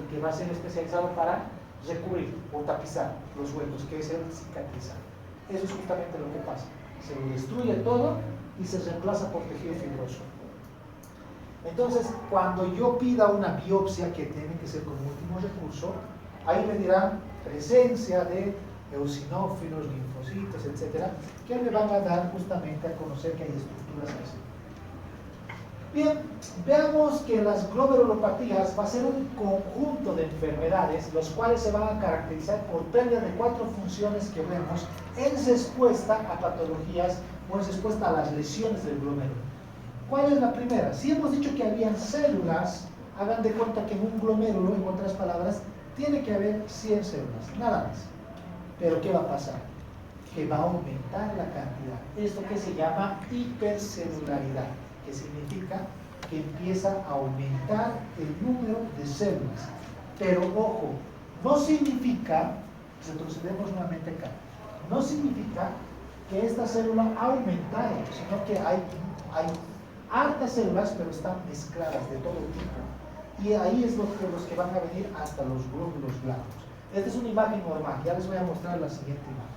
que va a ser especializado para recubrir o tapizar los huecos, que es el cicatrizar. Eso es justamente lo que pasa. Se lo destruye todo y se reemplaza por tejido fibroso. Entonces, cuando yo pida una biopsia, que tiene que ser como último recurso, ahí me dirán presencia de eosinófilos, linfocitos, etcétera, que me van a dar justamente a conocer que hay estructuras así. Bien, veamos que las glomerulopatías va a ser un conjunto de enfermedades, los cuales se van a caracterizar por pérdida de 4 funciones que vemos en respuesta a patologías o en respuesta a las lesiones del glomérulo. ¿Cuál es la primera? Si hemos dicho que habían células, hagan de cuenta que en un glomérulo, en otras palabras, tiene que haber 100 células, nada más. Pero ¿qué va a pasar? Que va a aumentar la cantidad. Esto que se llama hipercelularidad, que significa que empieza a aumentar el número de células. Pero ojo, no significa, retrocedemos nuevamente acá, no significa que esta célula ha aumentado, sino que hay hartas células, pero están mezcladas de todo tipo. Y ahí es los que van a venir hasta los glóbulos blancos. Esta es una imagen normal, ya les voy a mostrar la siguiente imagen.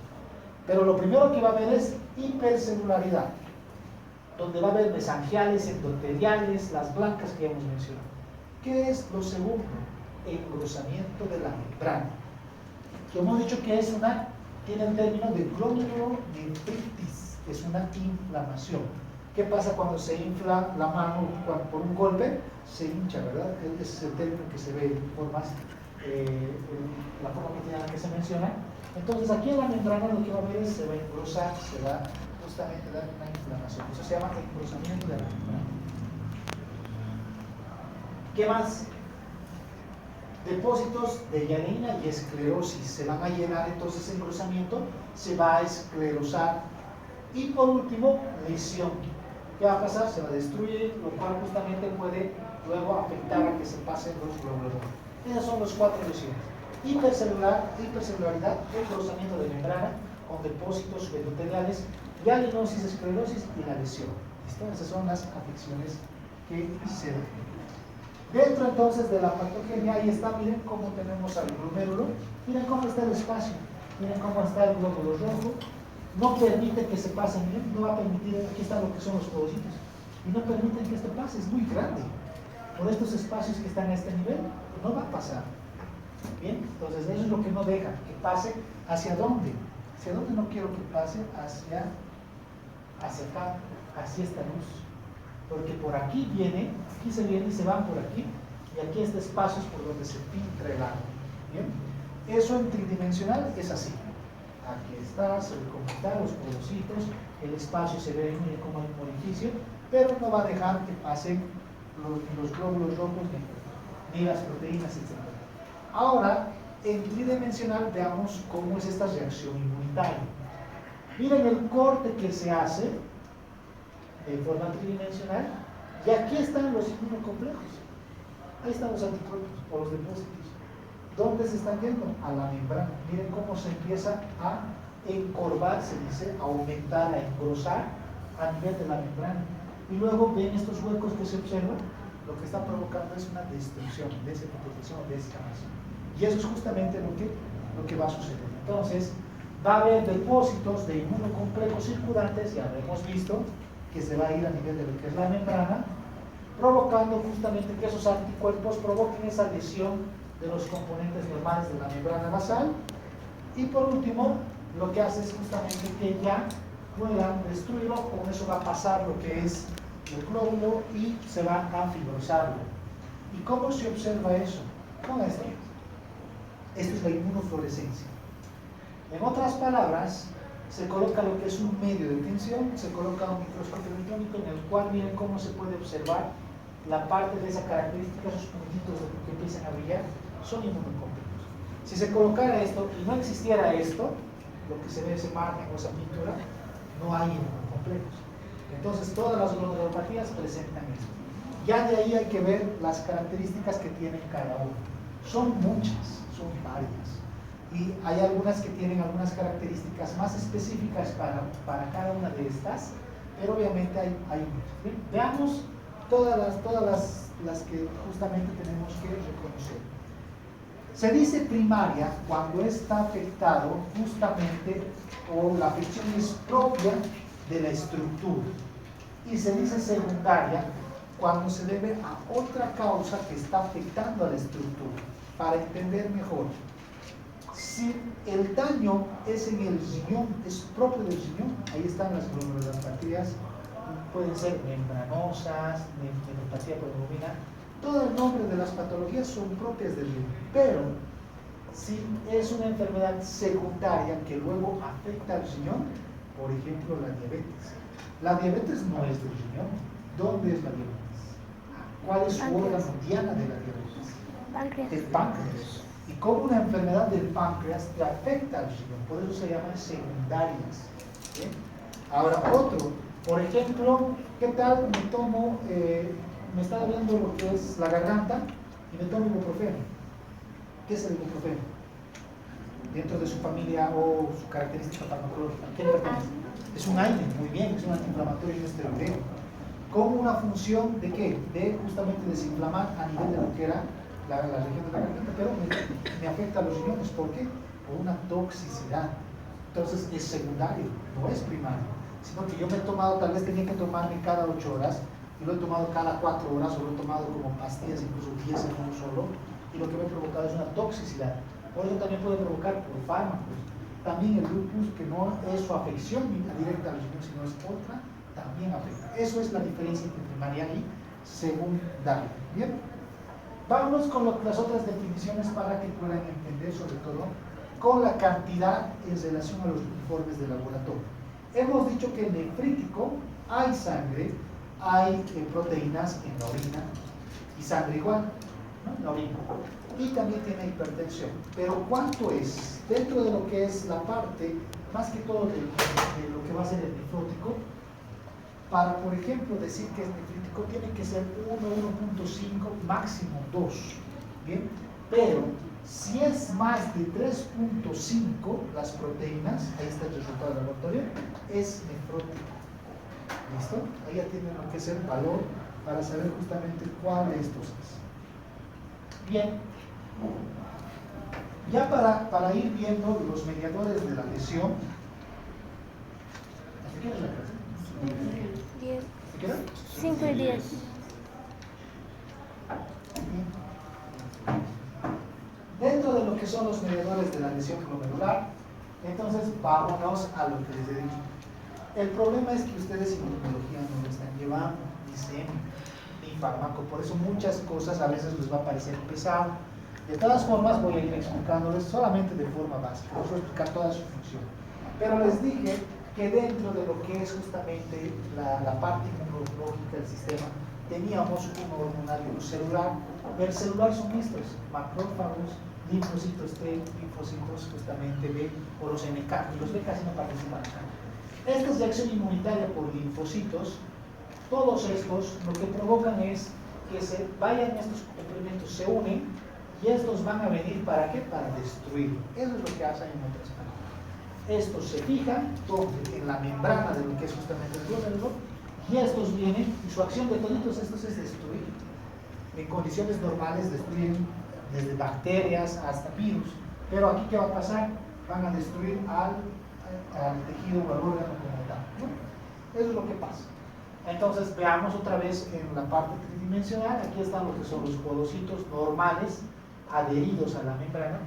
Pero lo primero que va a haber es hipercelularidad, donde va a haber mesangiales, endoteliales, las blancas que ya hemos mencionado. ¿Qué es lo segundo? Engrosamiento de la membrana. Que hemos dicho que es tiene el término de glomerulonefritis, que es una inflamación. ¿Qué pasa cuando se infla la mano por un golpe? Se hincha, ¿verdad? Ese es el término que se ve en formas, la forma cotidiana que se menciona. Entonces aquí en la membrana lo que va a haber es se va a engrosar, se va justamente a dar una inflamación. Eso se llama engrosamiento de la membrana. ¿Qué más? Depósitos de hialina y esclerosis. Se van a llenar, entonces ese engrosamiento se va a esclerosar. Y por último, lesión. ¿Qué va a pasar? Se va a destruir, lo cual justamente puede luego afectar a que se pasen los glóbulos rojos. Esas son las 4 lesiones. Hipercelularidad, engrosamiento de membrana con depósitos endoteliales, hialinosis, esclerosis y la lesión. ¿Listo? Esas son las afecciones que se dan. Dentro entonces de la patogenia, ahí está, miren cómo tenemos al glomérulo, miren cómo está el espacio, miren cómo está el glóbulo rojo, no permite que se pase, miren, no va a permitir, aquí están lo que son los podocitos, y no permiten que esto pase, es muy grande. Por estos espacios que están a este nivel, no va a pasar. Bien, entonces eso es lo que no deja, que pase hacia dónde. ¿Hacia dónde no quiero que pase? Hacia acá, hacia esta luz. Porque por aquí viene, aquí se viene y se va por aquí, y aquí este espacio es por donde se filtra el agua. Bien, eso en tridimensional es así. Aquí está, se ve cómo están los podocitos, el espacio se ve mire, como hay un orificio, pero no va a dejar que pasen los glóbulos rojos ni las proteínas, etc. Ahora, en tridimensional veamos cómo es esta reacción inmunitaria. Miren el corte que se hace de forma tridimensional, y aquí están los inmunocomplejos. Ahí están los anticuerpos o los depósitos. ¿Dónde se están yendo? A la membrana. Miren cómo se empieza a encorvar, se dice, a aumentar, a engrosar a nivel de la membrana. Y luego ven estos huecos que se observan, lo que está provocando es una destrucción, desepitelización, descamación. Y eso es justamente lo que va a suceder. Entonces, va a haber depósitos de inmunocomplejos circundantes, ya lo hemos visto, que se va a ir a nivel de lo que es la membrana, provocando justamente que esos anticuerpos provoquen esa lesión de los componentes normales de la membrana basal. Y por último, lo que hace es justamente que ya puedan destruirlo, con eso va a pasar lo que es el glóbulo y se va a fibrosarlo. ¿Y cómo se observa eso? Con esto. Esto es la inmunofluorescencia. En otras palabras, se coloca lo que es un medio de tensión, se coloca un microscopio electrónico en el cual miren cómo se puede observar la parte de esa característica, esos puntitos que empiezan a brillar, son inmunocomplejos. Si se colocara esto y no existiera esto, lo que se ve ese margen o esa pintura, no hay inmunocomplejos. Entonces todas las glomerulopatías presentan eso. Ya de ahí hay que ver las características que tienen cada uno. Son muchas, son varias. Y hay algunas que tienen algunas características más específicas para cada una de estas, pero obviamente hay muchas. Bien, veamos todas las que justamente tenemos que reconocer. Se dice primaria cuando está afectado justamente o la afección es propia de la estructura, y se dice secundaria cuando se debe a otra causa que está afectando a la estructura. Para entender mejor, si el daño es en el riñón, es propio del riñón, ahí están las glomerulopatías, pueden ser membranosas, nefropatía por hemoglobina, todo el nombre de las patologías son propias del riñón. Pero si es una enfermedad secundaria que luego afecta al riñón, por ejemplo la diabetes no es del riñón. ¿Dónde es la diabetes? ¿Cuál es su órgano diana de la diabetes? Páncreas. El páncreas. Y como una enfermedad del páncreas te afecta al riñón, por eso se llaman secundarias. ¿Bien? Ahora otro, por ejemplo, ¿qué tal me tomo, me está doliendo lo que es la garganta y me tomo ibuprofeno? ¿Qué es el ibuprofeno? Dentro de su familia o su característica farmacológica, ¿qué le pertenece? Es un AINE, muy bien, es un antiinflamatorio y un esteroideo. ¿Con una función de qué? De justamente desinflamar a nivel de lo que era la región de la garganta, pero me afecta a los riñones. ¿Por qué? Por una toxicidad. Entonces es secundario, no es primario, sino que yo me he tomado, tal vez tenía que tomarme cada 8 horas, y lo he tomado cada 4 horas, o lo he tomado como pastillas, incluso 10 en uno solo, y lo que me ha provocado es una toxicidad. Por eso también puede provocar por fármacos. También el lupus, que no es su afección directa a los riñones, sino es otra, también afecta. Eso es la diferencia entre primaria y secundaria. Bien, vamos con las otras definiciones para que puedan entender, sobre todo con la cantidad en relación a los informes de laboratorio. Hemos dicho que en nefrítico hay sangre, hay proteínas en la orina y sangre igual, ¿no? En la orina. Y también tiene hipertensión. Pero ¿cuánto es? Dentro de lo que es la parte, más que todo de lo que va a ser el nefrótico, para, por ejemplo, decir que es nefrítico, tiene que ser 1, 1.5, máximo 2. ¿Bien? Pero si es más de 3.5 las proteínas, ahí está el resultado del laboratorio, es nefrótico. ¿Listo? Ahí ya tienen lo que es el valor para saber justamente cuál de estos es. Bien, ya para ir viendo los mediadores de la lesión, ¿Se queda en la casa? 10. ¿Se queda? 5 y 10. Dentro de lo que son los mediadores de la lesión glomerular, entonces vámonos a lo que les he dicho. El problema es que ustedes inmunología no lo están llevando, ni SEM, ni fármaco, por eso muchas cosas a veces les va a parecer pesado. De todas formas voy a ir explicándoles solamente de forma básica, les voy a explicar toda su función. Pero les dije que dentro de lo que es justamente la parte inmunológica del sistema, teníamos un hormonario celular. El celular son estos, macrófagos, linfocitos T, linfocitos justamente B, o los NK, y los B casi no participan acá. Esta es de acción inmunitaria por linfocitos. Todos estos lo que provocan es que se vayan estos complementos, se unen, y estos van a venir ¿para qué? Para destruir. Eso es lo que hacen en otras palabras. Estos se fijan en la membrana de lo que es justamente el glomérulo, y estos vienen, y su acción de todos estos es destruir. En condiciones normales destruyen desde bacterias hasta virus, pero aquí ¿qué va a pasar? Van a destruir al tejido o al órgano como tal, ¿no? Eso es lo que pasa. Entonces veamos otra vez en la parte tridimensional. Aquí están lo que son los podocitos normales adheridos a la membrana,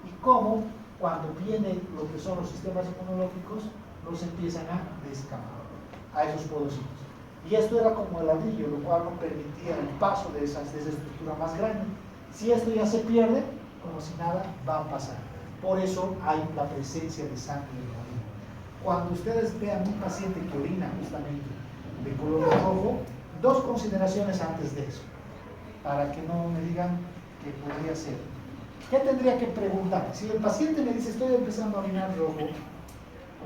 y cómo cuando viene lo que son los sistemas inmunológicos los empiezan a descamar a esos podocitos. Y esto era como el ladrillo, lo cual no permitía el paso de esa estructura más grande. Si esto ya se pierde, como si nada va a pasar. Por eso hay la presencia de sangre en la orina. Cuando ustedes vean un paciente que orina justamente de color rojo, dos consideraciones antes de eso, para que no me digan que podría ser. ¿Qué tendría que preguntar? Si el paciente me dice estoy empezando a orinar rojo,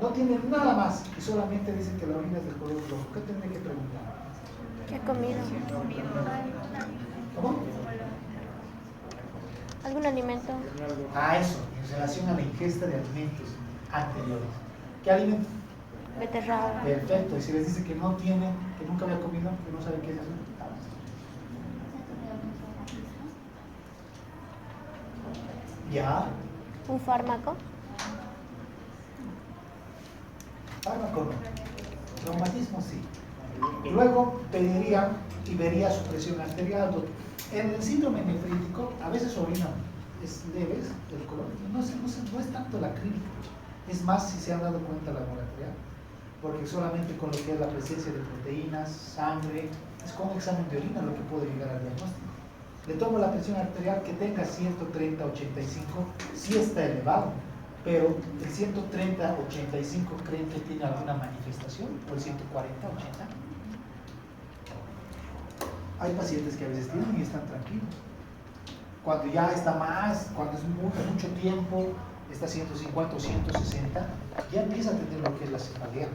no tiene nada más y solamente dice que la orina es de color rojo, ¿qué tendría que preguntar? ¿Qué ha comido? ¿Cómo? ¿Algún alimento? Eso, en relación a la ingesta de alimentos anteriores. ¿Qué alimento? Beterraga. Perfecto, y si les dice que no tiene, que nunca había comido, que no sabe qué es eso. ¿Ya? ¿Un fármaco? Fármaco no. Traumatismo sí. Luego pediría y vería su presión arterial. En el síndrome nefrítico, a veces orina es leve, el color, no es tanto la clínica, es más si se han dado cuenta la laboratorial, porque solamente con lo que es la presencia de proteínas, sangre, es con un examen de orina lo que puede llegar al diagnóstico. Le tomo la presión arterial que tenga 130/85, sí está elevado, pero el 130/85 ¿creen que tiene alguna manifestación? ¿O el 140/80? Hay pacientes que a veces tienen y están tranquilos. Cuando ya está más, cuando es mucho tiempo, está 150 o 160, ya empieza a tener lo que es la cefalea.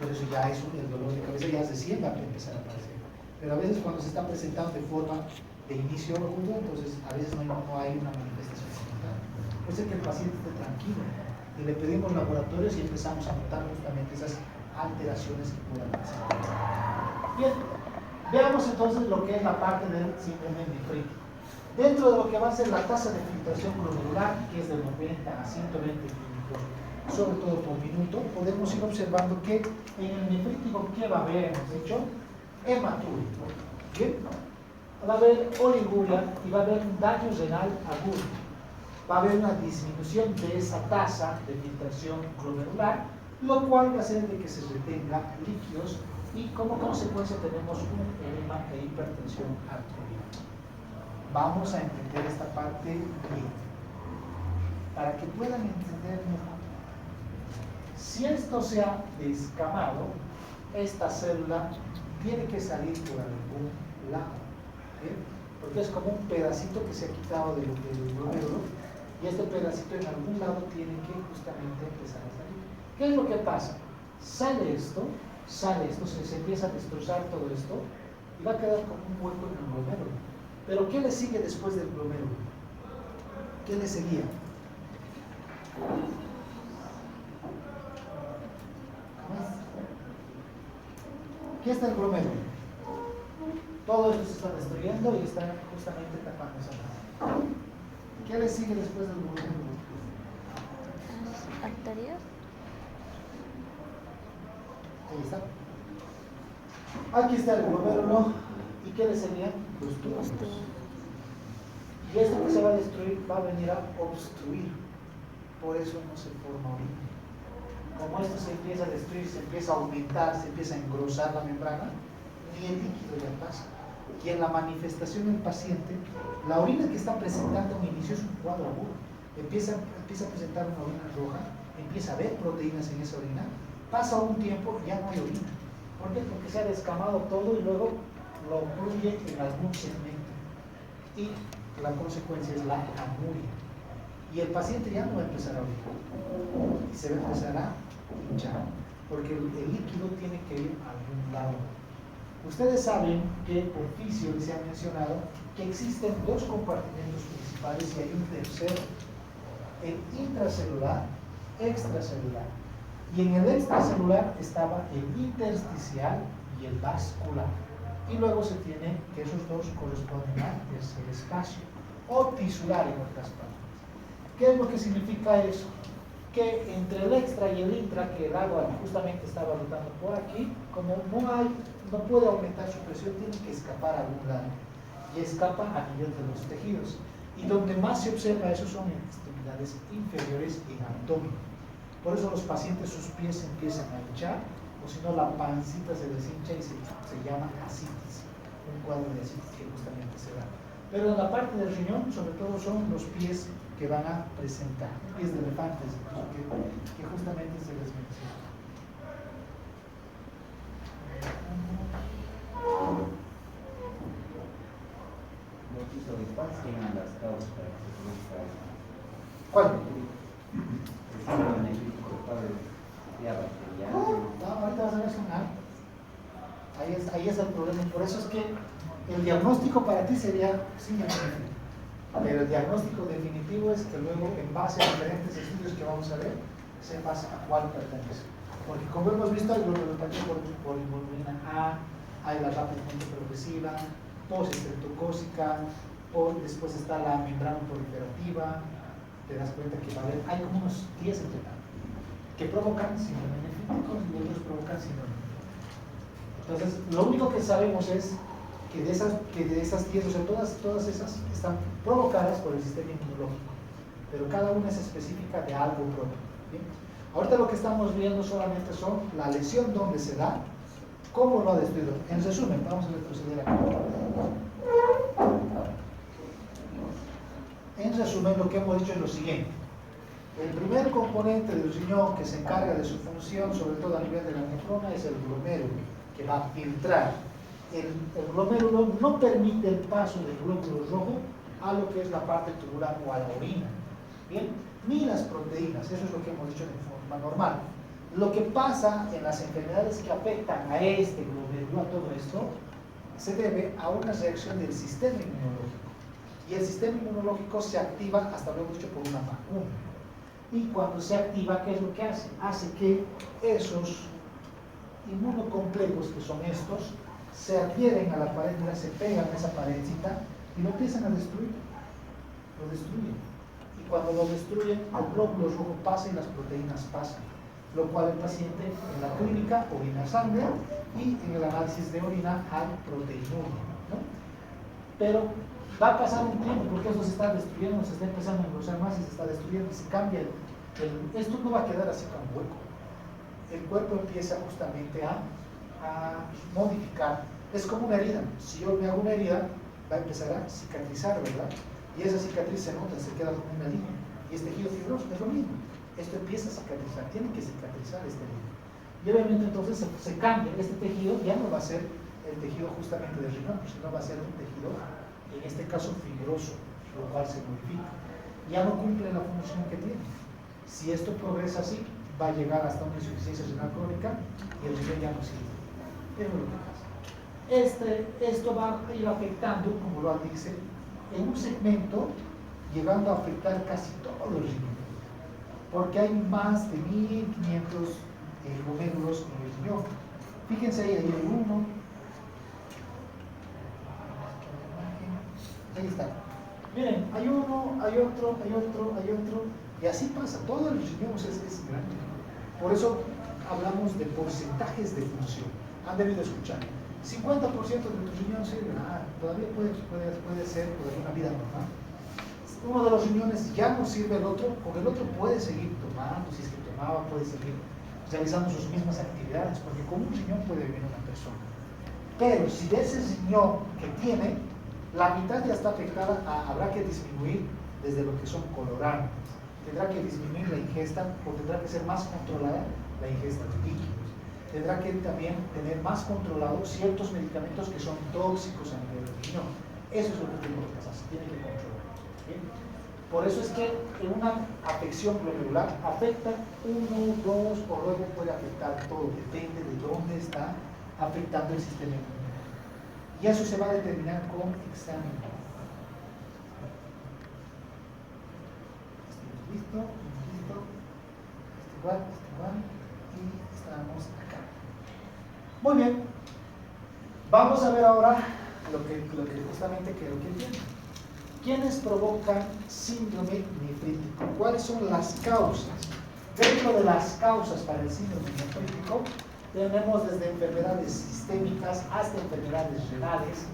Pero eso ya es el dolor de cabeza, ya se sienta a empezar a aparecer. Pero a veces cuando se está presentando de forma de inicio agudo, entonces a veces no hay una manifestación secundaria. Puede ser que el paciente esté tranquilo y le pedimos laboratorios y empezamos a notar justamente esas alteraciones que puedan pasar. Bien, veamos entonces lo que es la parte del síndrome nefrítico. Dentro de lo que va a ser la tasa de filtración glomerular, que es de 90 a 120 milímetros, sobre todo por minuto, podemos ir observando que en el nefrítico, ¿qué va a haber? Hemos dicho hematúrico. ¿Bien? Va a haber oliguria y va a haber un daño renal agudo. Va a haber una disminución de esa tasa de filtración glomerular, lo cual va a hacer de que se retenga líquidos y como consecuencia tenemos un edema e hipertensión arterial. Vamos a entender esta parte bien, para que puedan entender mejor. Si esto se ha descamado, esta célula tiene que salir por algún lado, ¿sí? Porque es como un pedacito que se ha quitado del glomérulo y este pedacito en algún lado tiene que justamente empezar a salir. ¿Qué es lo que pasa? Sale esto, se empieza a destrozar todo esto y va a quedar como un hueco en el glomérulo. Pero ¿qué le sigue después del glomérulo? ¿Qué le seguía? ¿Qué está el glomérulo? Todo esto se está destruyendo y está justamente tapando esa parte. ¿Qué le sigue después del glomérulo? ¿Arterias? Ahí está. Aquí está el glomérulo. ¿Y qué le serían? Los túbulos. Y esto que se va a destruir va a venir a obstruir. Por eso no se forma orina. Como esto se empieza a destruir, se empieza a aumentar, se empieza a engrosar la membrana, ni el líquido ya pasa. Y en la manifestación del paciente, la orina que está presentando un inicio es un cuadro agudo. Empieza a presentar una orina roja, empieza a haber proteínas en esa orina, pasa un tiempo y ya no hay orina. ¿Por qué? Porque se ha descamado todo y luego lo fluye en algún segmento. Y la consecuencia es la anuria. Y el paciente ya no va a empezar a orinar. Y se va a empezar a hinchar. Porque el líquido tiene que ir a algún lado. Ustedes saben que por fisio les ha mencionado que existen dos compartimentos principales y hay un tercero. El intracelular, extracelular. Y en el extracelular estaba el intersticial y el vascular. Y luego se tiene que esos dos corresponden al tercer espacio, o tisular en otras palabras. ¿Qué es lo que significa eso? Que entre el extra y el intra, que el agua justamente estaba rotando por aquí, como no puede aumentar su presión, tiene que escapar a algún lado. Y escapa a nivel de los tejidos. Y donde más se observa eso son en extremidades inferiores y en abdomen. Por eso los pacientes sus pies empiezan a hinchar, o si no la pancita se deshincha y se llama asitis, un cuadro de asitis que justamente se da. Pero en la parte del riñón, sobre todo son los pies que van a presentar, pies de elefantes, que justamente se les menciona. ¿Cuáles serían las causas para que se produzca esto? ¿Cuál? El síndrome nefrítico sea bacteriano. Ahorita vas a ver sonar. Ahí es el problema. Por eso es que el diagnóstico para ti sería síndrome nefrítico. Pero el diagnóstico definitivo es que luego, en base a diferentes estudios que vamos a ver, sepas a cuál pertenece. Porque como hemos visto, hay globulopatía por hemoglobina A, hay la rápidamente progresiva, postestreptocócica, después está la membrana proliferativa. Te das cuenta que va a haber, hay como unos 10 entre que provocan síndrome nefrítico y otros provocan síndrome nefrítico. Entonces, lo único que sabemos es que de esas 10, o sea, todas esas están provocadas por el sistema inmunológico, pero cada una es específica de algo propio. ¿Bien? Ahorita lo que estamos viendo solamente son la lesión donde se da, cómo lo ha destruido. En resumen, vamos a retroceder acá. En resumen, lo que hemos dicho es lo siguiente. El primer componente del riñón que se encarga de su función, sobre todo a nivel de la nefrona, es el glomérulo, que va a filtrar. El glomérulo no permite el paso del glóbulo rojo a lo que es la parte tubular o a la orina. ¿Bien? Ni las proteínas, eso es lo que hemos dicho de forma normal. Lo que pasa en las enfermedades que afectan a este glomérulo, a todo esto, se debe a una reacción del sistema inmunológico. Y el sistema inmunológico se activa, hasta lo hemos dicho, por una vacuna. Y cuando se activa, ¿qué es lo que hace? Hace que esos inmunocomplejos, que son estos, se adhieren a la pared, se pegan a esa paredcita y lo empiezan a destruir. Lo destruyen. Y cuando lo destruyen, el glóbulo rojo pasa y las proteínas pasan. Lo cual el paciente en la clínica orina sangre y en el análisis de orina hay proteinuria, ¿no? Pero va a pasar un tiempo porque eso se está destruyendo, se está empezando a engrosar más y se está destruyendo y se cambia. Esto no va a quedar así como hueco. El cuerpo empieza justamente a modificar. Es como una herida. Si yo me hago una herida, va a empezar a cicatrizar, ¿verdad? Y esa cicatriz se nota, se queda como una línea. Y es tejido fibroso, es lo mismo. Esto empieza a cicatrizar, tiene que cicatrizar este tejido. Y obviamente entonces se cambia, este tejido ya no va a ser el tejido justamente del riñón, sino va a ser un tejido, en este caso fibroso, lo cual se modifica. Ya no cumple la función que tiene. Si esto progresa así, va a llegar hasta una insuficiencia renal crónica y el riñón ya no sirve. Eso es lo que pasa. Esto va a ir afectando, como lo dice, en un segmento, llegando a afectar casi todos los riñones. Porque hay más de 1500 glomérulos en el riñón. Fíjense ahí hay uno. Ahí está. Miren, hay uno, hay otro, hay otro, hay otro. Y así pasa. Todo el riñón es grande. Por eso hablamos de porcentajes de función. Han debido escuchar. 50% de tu riñón sirve, todavía puede ser por una vida normal. Uno de los riñones ya no sirve, el otro, porque el otro puede seguir tomando, si es que tomaba, puede seguir realizando sus mismas actividades, porque con un riñón puede vivir una persona. Pero si de ese riñón que tiene, la mitad ya está afectada, habrá que disminuir desde lo que son colorantes. Tendrá que disminuir la ingesta o tendrá que ser más controlada la ingesta de líquidos. Tendrá que también tener más controlados ciertos medicamentos que son tóxicos a nivel del riñón. Eso es lo que tiene que pasar, se tiene que controlar. ¿Bien? Por eso es que en una afección glomerular afecta 1, 2 o luego puede afectar todo, depende de dónde está afectando el sistema inmune. Y eso se va a determinar con examen. Listo, listo, igual, y estamos acá. Muy bien, vamos a ver ahora lo que justamente quiero que entiendan. ¿Quiénes provocan síndrome nefrítico? ¿Cuáles son las causas? Dentro de las causas para el síndrome nefrítico tenemos desde enfermedades sistémicas hasta enfermedades renales,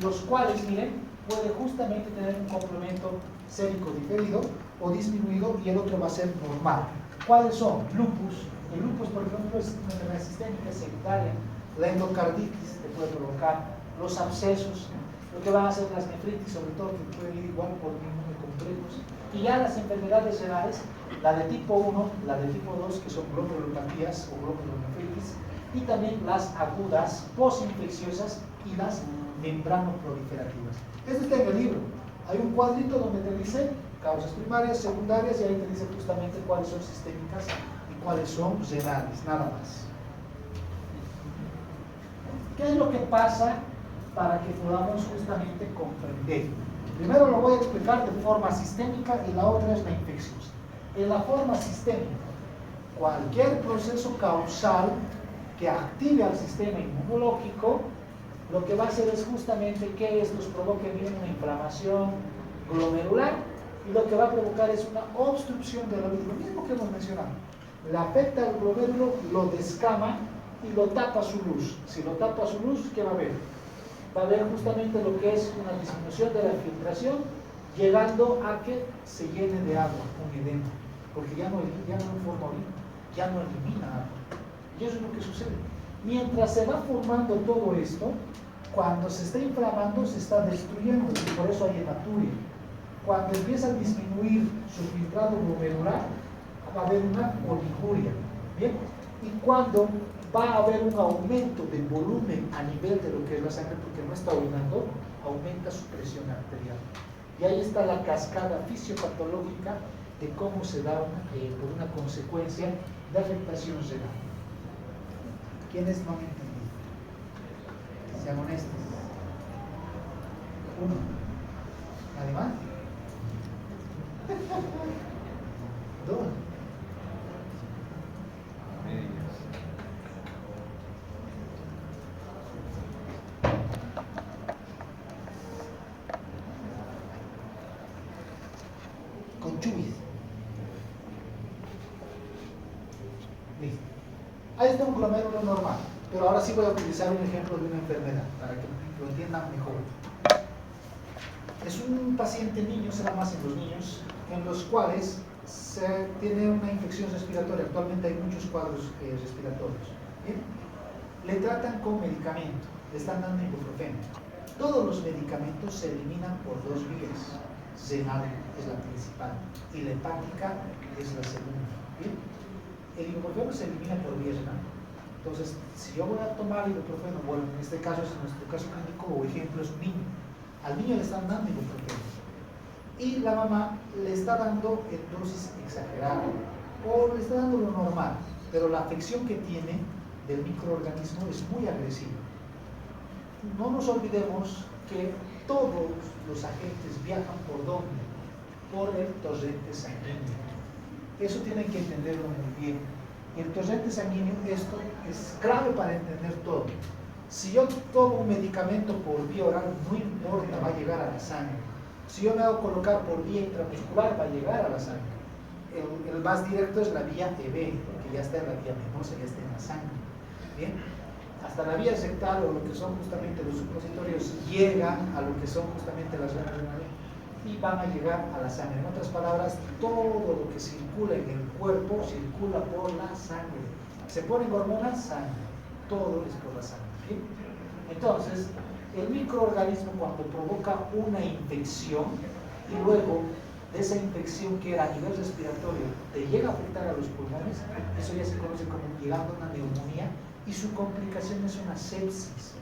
los cuales, miren, puede justamente tener un complemento sérico diferido o disminuido y el otro va a ser normal. ¿Cuáles son? Lupus. El lupus, por ejemplo, es una enfermedad sistémica secundaria. La endocarditis te puede provocar, los abscesos, lo que van a ser las nefritis, sobre todo, que pueden ir igual por complejos. Y ya las enfermedades renales, la de tipo 1, la de tipo 2, que son glomerulopatías o glomerulonefritis, y también las agudas, posinfecciosas y las membranoproliferativas. Esto está en el libro. Hay un cuadrito donde te dice causas primarias, secundarias, y ahí te dice justamente cuáles son sistémicas y cuáles son renales, nada más. ¿Qué es lo que pasa para que podamos justamente comprender? Primero lo voy a explicar de forma sistémica y la otra es la infecciosa. En la forma sistémica, cualquier proceso causal que active al sistema inmunológico, lo que va a hacer es justamente que estos provoquen bien una inflamación glomerular y lo que va a provocar es una obstrucción de la luz, lo mismo que hemos mencionado. Le afecta al glomérulo, lo descama y lo tapa su luz. Si lo tapa su luz, ¿qué va a haber? Va a haber justamente lo que es una disminución de la filtración, llegando a que se llene de agua, un edema, porque ya no forma orina, ya no elimina agua. Y eso es lo que sucede. Mientras se va formando todo esto, cuando se está inflamando, se está destruyendo, y por eso hay hematuria. Cuando empieza a disminuir su filtrado glomerular, va a haber una oliguria. ¿Bien? Y cuando va a haber un aumento de volumen a nivel de lo que es la sangre, porque no está orinando, aumenta su presión arterial. Y ahí está la cascada fisiopatológica de cómo se da por una consecuencia de afectación renal. ¿Quiénes no han entendido? Sean honestos. Uno. ¿Nadie más? Dos. Con chubis. Listo. Ahí está un glomérulo normal, pero ahora sí voy a utilizar un ejemplo de una enfermedad para que lo entiendan mejor. Es un paciente niño, será más en los niños, en los cuales se tiene una infección respiratoria. Actualmente hay muchos cuadros respiratorios. ¿Bien? Le tratan con medicamento, le están dando ibuprofeno. Todos los medicamentos se eliminan por dos vías. Renal es la principal y la hepática es la segunda. ¿Bien? El ibuprofeno se elimina por vía renal. Entonces, si yo voy a tomar ibuprofeno, bueno, en este caso, en nuestro caso clínico o ejemplo es un niño. Al niño le están dando ibuprofeno y la mamá le está dando en dosis exagerada o le está dando lo normal, pero la afección que tiene del microorganismo es muy agresiva. No nos olvidemos que todos los agentes viajan ¿por dónde? Por el torrente sanguíneo. Eso tienen que entenderlo muy bien. El torrente sanguíneo, esto es clave para entender todo. Si yo tomo un medicamento por vía oral, no importa, va a llegar a la sangre. Si yo me hago colocar por vía intramuscular, va a llegar a la sangre. el más directo es la vía EB, porque ya está en la vía venosa, ya está en la sangre. Bien, hasta la vía rectal o lo que son justamente los supositorios llegan a lo que son justamente las venas renales y van a llegar a la sangre. En otras palabras, todo lo que circula en el cuerpo circula por la sangre. Se ponen hormonas, sangre. Todo es por la sangre. ¿Bien? Entonces, el microorganismo cuando provoca una infección y luego de esa infección que era a nivel respiratorio te llega a afectar a los pulmones, eso ya se conoce como llegando a una neumonía y su complicación es una sepsis.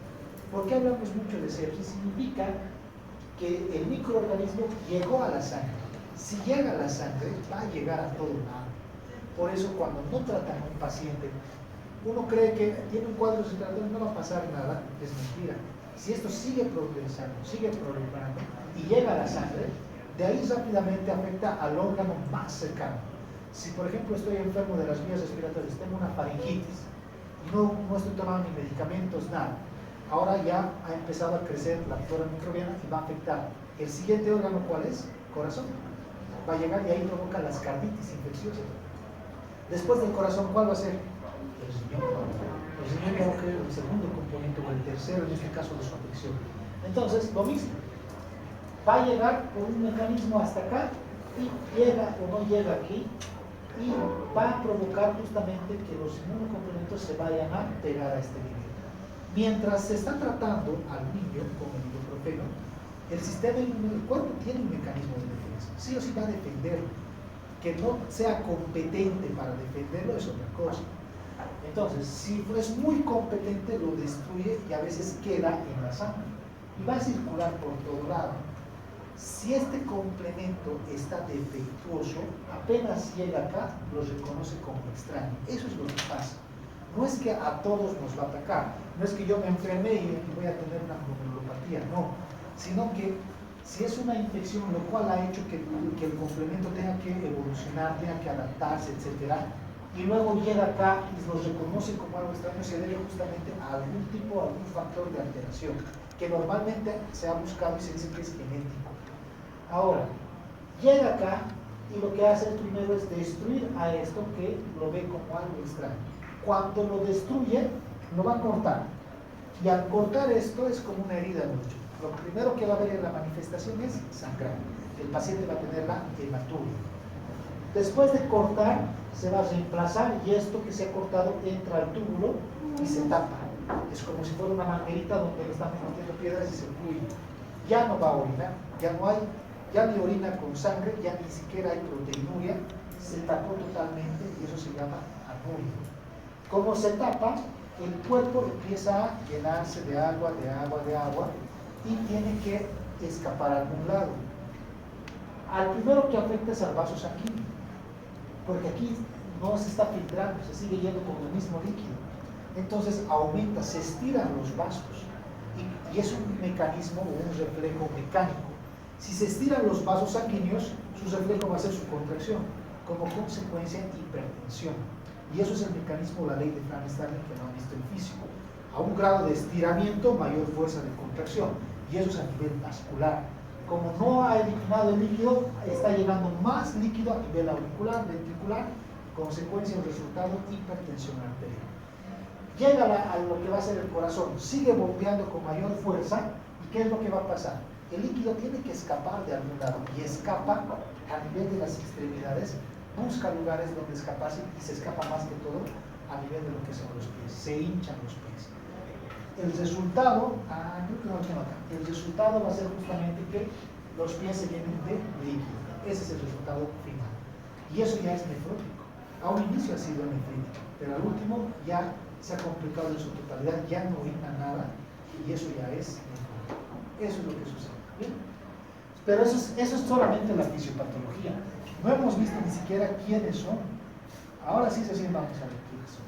¿Por qué hablamos mucho de sepsis? Significa que el microorganismo llegó a la sangre. Si llega a la sangre, va a llegar a todo lado. Por eso cuando no tratan a un paciente, uno cree que tiene un cuadro respiratorio, no va a pasar nada, es mentira. Si esto sigue progresando, sigue proliferando y llega a la sangre, de ahí rápidamente afecta al órgano más cercano. Si por ejemplo estoy enfermo de las vías respiratorias, tengo una faringitis y no estoy tomando ni medicamentos, nada, ahora ya ha empezado a crecer la flora microbiana y va a afectar. El siguiente órgano, ¿cuál es? Corazón. Va a llegar y ahí provoca las carditis infecciosas. Después del corazón, ¿cuál va a ser? El riñón. El riñón va a ser el segundo componente o el tercero, en este caso, de su afección. Entonces, lo mismo. Va a llegar por un mecanismo hasta acá y llega o no llega aquí y va a provocar justamente que los inmunocomplementos se vayan a pegar a este nivel. Mientras se está tratando al niño con el ibuprofeno, el sistema inmune del cuerpo tiene un mecanismo de defensa. Sí o sí va a defenderlo. Que no sea competente para defenderlo es otra cosa. Entonces, si es muy competente, lo destruye y a veces queda en la sangre y va a circular por todo lado. Si este complemento está defectuoso, apenas llega acá, lo reconoce como extraño. Eso es lo que pasa. No es que a todos nos va a atacar, no es que yo me enferme y voy a tener una glomerulopatía, no, sino que si es una infección, lo cual ha hecho que el complemento tenga que evolucionar, tenga que adaptarse, etc., y luego llega acá y lo reconoce como algo extraño, se debe justamente a algún tipo, a algún factor de alteración, que normalmente se ha buscado y se dice que es genético. Ahora, llega acá y lo que hace primero es destruir a esto que lo ve como algo extraño. Cuando lo destruye, lo va a cortar. Y al cortar esto es como una herida mucho. Lo primero que va a haber en la manifestación es sangrar. El paciente va a tener la hematuria. Después de cortar, se va a reemplazar y esto que se ha cortado entra al túbulo y se tapa. Es como si fuera una manguerita donde le estamos metiendo piedras y se fluye. Ya no va a orinar, ya ni orina con sangre, ya ni siquiera hay proteinuria, se tapó totalmente y eso se llama anuria. Como se tapa, el cuerpo empieza a llenarse de agua y tiene que escapar a algún lado. Al primero que afecta es al vaso sanguíneo, porque aquí no se está filtrando, se sigue yendo con el mismo líquido. Entonces aumenta, se estiran los vasos y es un mecanismo o un reflejo mecánico. Si se estiran los vasos sanguíneos, su reflejo va a ser su contracción, como consecuencia hipertensión. Y eso es el mecanismo, la ley de Frank-Starling que no han visto en físico. A un grado de estiramiento, mayor fuerza de contracción. Y eso es a nivel vascular. Como no ha eliminado el líquido, está llegando más líquido a nivel auricular, ventricular, consecuencia, el resultado, hipertensión arterial. Llega a lo que va a ser el corazón, sigue bombeando con mayor fuerza, ¿y qué es lo que va a pasar? El líquido tiene que escapar de algún lado, y escapa a nivel de las extremidades, busca lugares donde escaparse, y se escapa más que todo a nivel de lo que son los pies, se hinchan los pies. El resultado, creo que no lo tengo acá, el resultado va a ser justamente que los pies se llenen de líquido. Ese es el resultado final. Y eso ya es nefrótico. A un inicio ha sido nefrítico, pero al último ya se ha complicado en su totalidad, ya no orina nada, y eso ya es nefrótico. Eso es lo que sucede. ¿Bien? Pero eso es solamente la fisiopatología. No hemos visto ni siquiera quiénes son. Ahora sí recién vamos a ver quiénes son.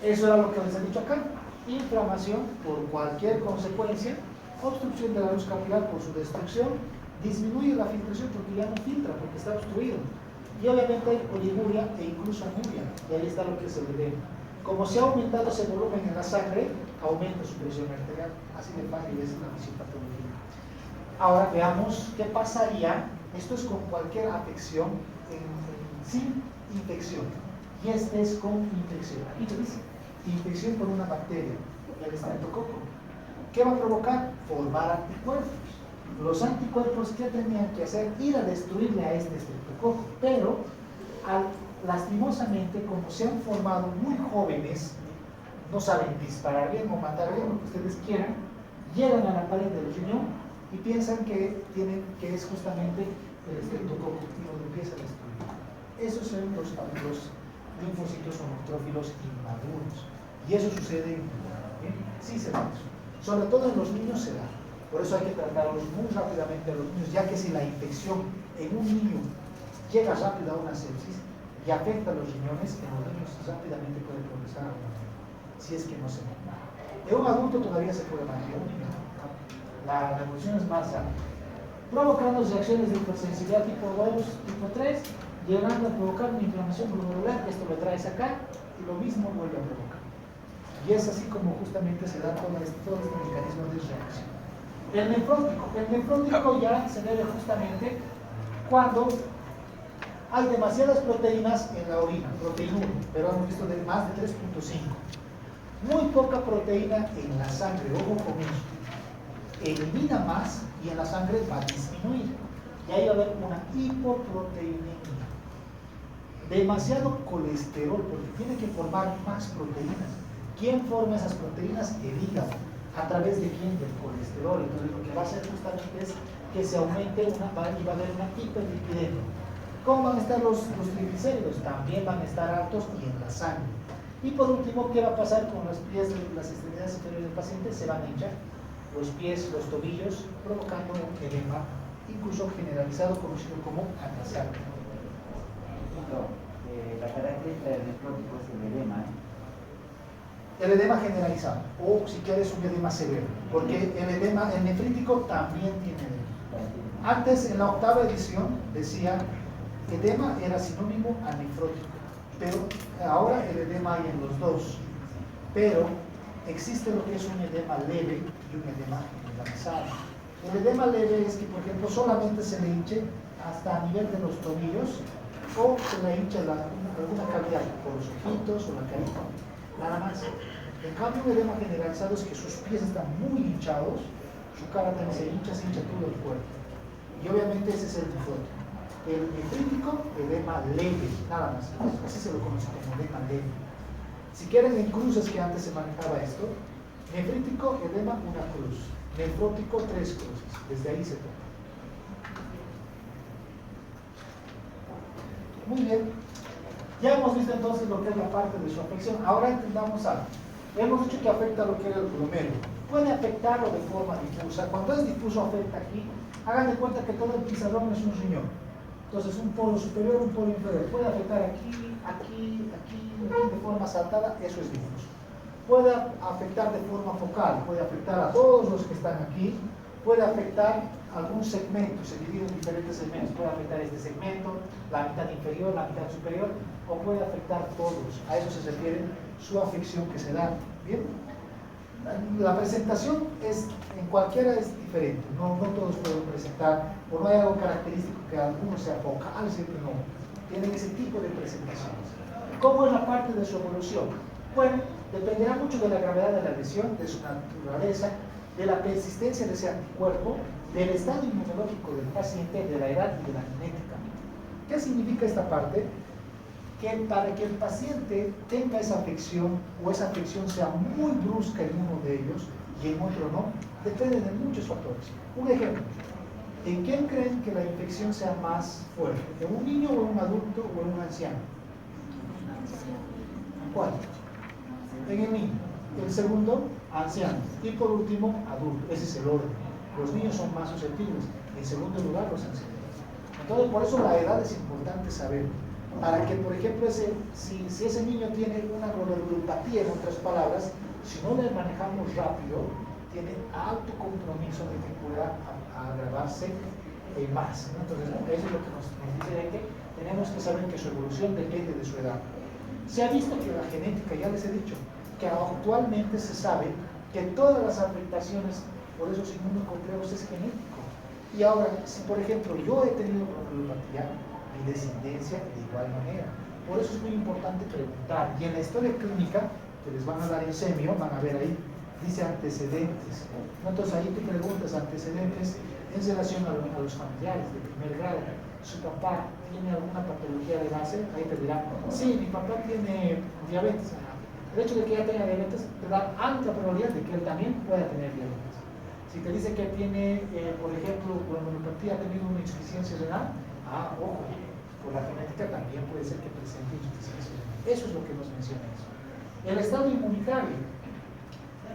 Eso era lo que les he dicho acá. Inflamación por cualquier consecuencia, obstrucción de la luz capilar por su destrucción, disminuye la filtración porque ya no filtra, porque está obstruido. Y obviamente hay oliguria e incluso anuria, y ahí está lo que se le ve. Como se ha aumentado ese volumen en la sangre, aumenta su presión arterial. Así de fácil es la fisiopatología. Ahora veamos qué pasaría Esto es con cualquier afección sin infección. Y este es con infección. Aquí te dice, infección por una bacteria, el estreptococo. ¿Qué va a provocar? Formar anticuerpos. Los anticuerpos, ¿qué tenían que hacer? Ir a destruirle a este estreptococo. Pero, lastimosamente, como se han formado muy jóvenes, no saben disparar bien o matar bien, lo que ustedes quieran, llegan a la pared del riñón y piensan que es justamente el estreptococo y lo empiezan a destruir. Esos son los linfocitos o neutrófilos inmaduros. Y eso sucede en ¿bien? Sí se da eso. Sobre todo en los niños se da. Por eso hay que tratarlos muy rápidamente a los niños, ya que si la infección en un niño llega rápido a una sepsis y afecta a los riñones, en los niños rápidamente puede progresar a una muerte, si es que no se da. En un adulto todavía se puede manejar, la evolución es más rápida, provocando reacciones de hipersensibilidad tipo 2, tipo 3, llegando a provocar una inflamación glomerular. Esto lo traes acá y lo mismo vuelve a provocar. Y es así como justamente se da todo este mecanismo de reacción. El nefrótico ya se debe justamente cuando hay demasiadas proteínas en la orina, proteína 1, pero hemos visto de más de 3.5. Muy poca proteína en la sangre, ojo con eso. Elimina más y en la sangre va a disminuir. Y ahí va a haber una hipoproteinemia. Demasiado colesterol, porque tiene que formar más proteínas. ¿Quién forma esas proteínas? El hígado. ¿A través de quién? Del colesterol. Entonces lo que va a hacer justamente es que se aumente y va a haber una hiperlipidemia. ¿Cómo van a estar los triglicéridos? También van a estar altos y en la sangre. Y por último, ¿qué va a pasar con los pies, las extremidades inferiores del paciente? Se van a hinchar. Los pies, los tobillos, provocando un edema, incluso generalizado, conocido como atrasado. La característica del nefrótico es el edema, El edema generalizado, o si quieres un edema severo, porque el nefrítico también tiene edema. Antes, en la 8ª edición, decía edema era sinónimo a nefrótico, pero ahora el edema hay en los dos. Pero existe lo que es un edema leve y un edema generalizado. El edema leve es que, por ejemplo, solamente se le hinche hasta a nivel de los tobillos, o se le hincha alguna cavidad por los ojitos o la carita, nada más. En cambio, un edema generalizado es que sus pies están muy hinchados, su cara también se hincha todo el cuerpo. Y obviamente ese es el nefrótico. El nefrítico, edema leve, nada más. Así se lo conoce como edema leve. Si quieren, en cruces que antes se manejaba esto, nefrítico, edema, una cruz. Nefrótico, 3 cruces. Desde ahí se toma. Muy bien. Ya hemos visto entonces lo que es la parte de su afección. Ahora entendamos algo. Hemos dicho que afecta lo que era el glomérulo. Puede afectarlo de forma difusa. Cuando es difuso afecta aquí. Hagan de cuenta que todo el pizarrón es un riñón. Entonces un polo superior, un polo inferior. Puede afectar aquí, de forma saltada. Eso es difuso. Puede afectar de forma focal. Puede afectar a todos los que están aquí. Puede afectar algún segmento, se divide en diferentes segmentos. Puede afectar este segmento, la mitad inferior, la mitad superior, o puede afectar todos. A eso se refiere su afección que se da. Bien, la presentación en cualquiera es diferente. No todos pueden presentar, o no hay algo característico que alguno sea focal, siempre no. Tienen ese tipo de presentaciones. ¿Cómo es la parte de su evolución? Bueno, dependerá mucho de la gravedad de la lesión, de su naturaleza, de la persistencia de ese anticuerpo, del estado inmunológico del paciente, de la edad y de la genética. ¿Qué significa esta parte? Que para que el paciente tenga esa afección o esa afección sea muy brusca en uno de ellos y en otro no, depende de muchos factores. Un ejemplo, ¿en quién creen que la infección sea más fuerte? ¿En un niño o en un adulto o en un anciano? ¿Cuál? En el niño. El segundo, anciano. Y por último, adulto. Ese es el orden. Los niños son más susceptibles. En segundo lugar, los ancianos. Entonces, por eso la edad es importante saber. Para que, por ejemplo, si ese niño tiene una glomerulopatía, en otras palabras, si no le manejamos rápido, tiene alto compromiso de que pueda agravarse más, ¿no? Entonces, eso es lo que nos dice de que tenemos que saber que su evolución depende de su edad. Se ha visto que la genética, ya les he dicho, que actualmente se sabe que todas las afectaciones por esos inmunocomplejos es genético. Y ahora, si por ejemplo yo he tenido glomerulopatía, mi descendencia de igual manera. Por eso es muy importante preguntar. Y en la historia clínica, que les van a dar en semio, van a ver ahí, dice antecedentes. Entonces ahí tú preguntas antecedentes en relación a los familiares de primer grado. Su papá tiene alguna patología de base, ahí te dirán, sí, mi papá tiene diabetes. El hecho de que ella tenga diabetes te da alta probabilidad de que él también pueda tener diabetes. Si te dice que tiene, por ejemplo, glomerulopatía, ha tenido una insuficiencia renal, ojo, por la genética también puede ser que presente insuficiencia renal. Eso es lo que nos menciona eso. El estado inmunitario.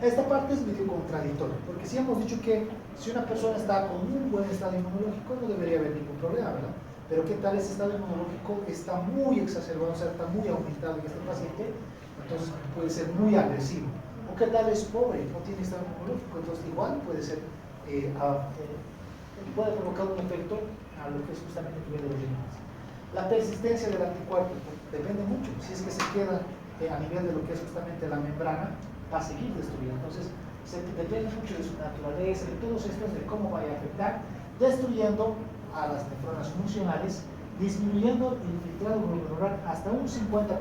Esta parte es medio contradictoria, porque si hemos dicho que si una persona está con un buen estado inmunológico no debería haber ningún problema, ¿verdad? Pero ¿qué tal ese estado inmunológico está muy exacerbado, o sea, está muy aumentado en este paciente? Entonces puede ser muy agresivo. ¿O qué tal es pobre, no tiene estado inmunológico? Entonces igual puede ser, puede provocar un efecto a lo que es justamente el nivel de los riñones. La persistencia del anticuerpo depende mucho. Si es que se queda a nivel de lo que es justamente la membrana, va a seguir destruyendo. Entonces, depende mucho de su naturaleza, de todos estos, de cómo vaya a afectar, destruyendo a las nefronas funcionales, disminuyendo el infiltrado glomerular hasta un 50%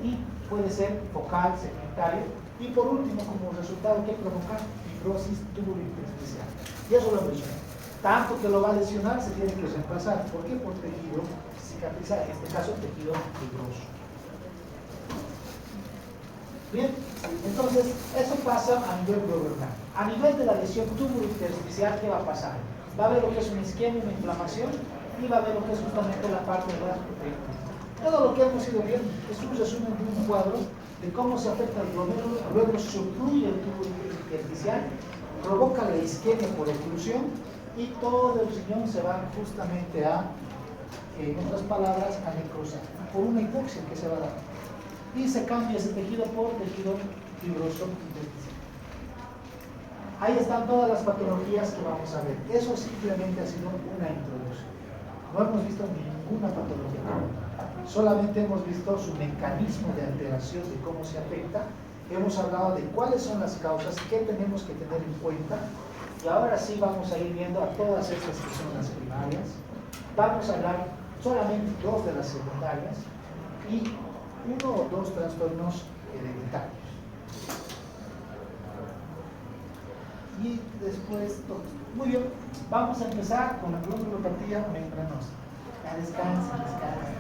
y puede ser focal, segmentario, y por último, como resultado, ¿qué provoca? Fibrosis tubulointersticial. Y eso lo mencioné. Tanto que lo va a lesionar, se tiene que reemplazar. ¿Por qué? Por tejido cicatrizado, en este caso tejido fibroso. Bien, entonces eso pasa a nivel glomerular. A nivel de la lesión tubulointersticial, ¿qué va a pasar? Va a haber lo que es una isquemia, una inflamación, y va a haber lo que es justamente la parte de las proteínas. Todo lo que hemos ido viendo es un resumen de un cuadro de cómo se afecta el glomérulo, luego se obstruye el tubo intersticial, provoca la isquemia por oclusión y todo el riñón se va justamente a, en otras palabras, a necrosar, por una hipoxia que se va a dar. Y se cambia ese tejido por tejido fibroso intersticial. Ahí están todas las patologías que vamos a ver. Eso simplemente ha sido una introducción. No hemos visto ninguna patología. Solamente hemos visto su mecanismo de alteración, de cómo se afecta. Hemos hablado de cuáles son las causas, qué tenemos que tener en cuenta. Y ahora sí vamos a ir viendo a todas estas que son las primarias. Vamos a hablar solamente dos de las secundarias y uno o dos trastornos hereditarios. Y después todos. Muy bien, vamos a empezar con la glomerulopatía membranosa. Descansa, descansa.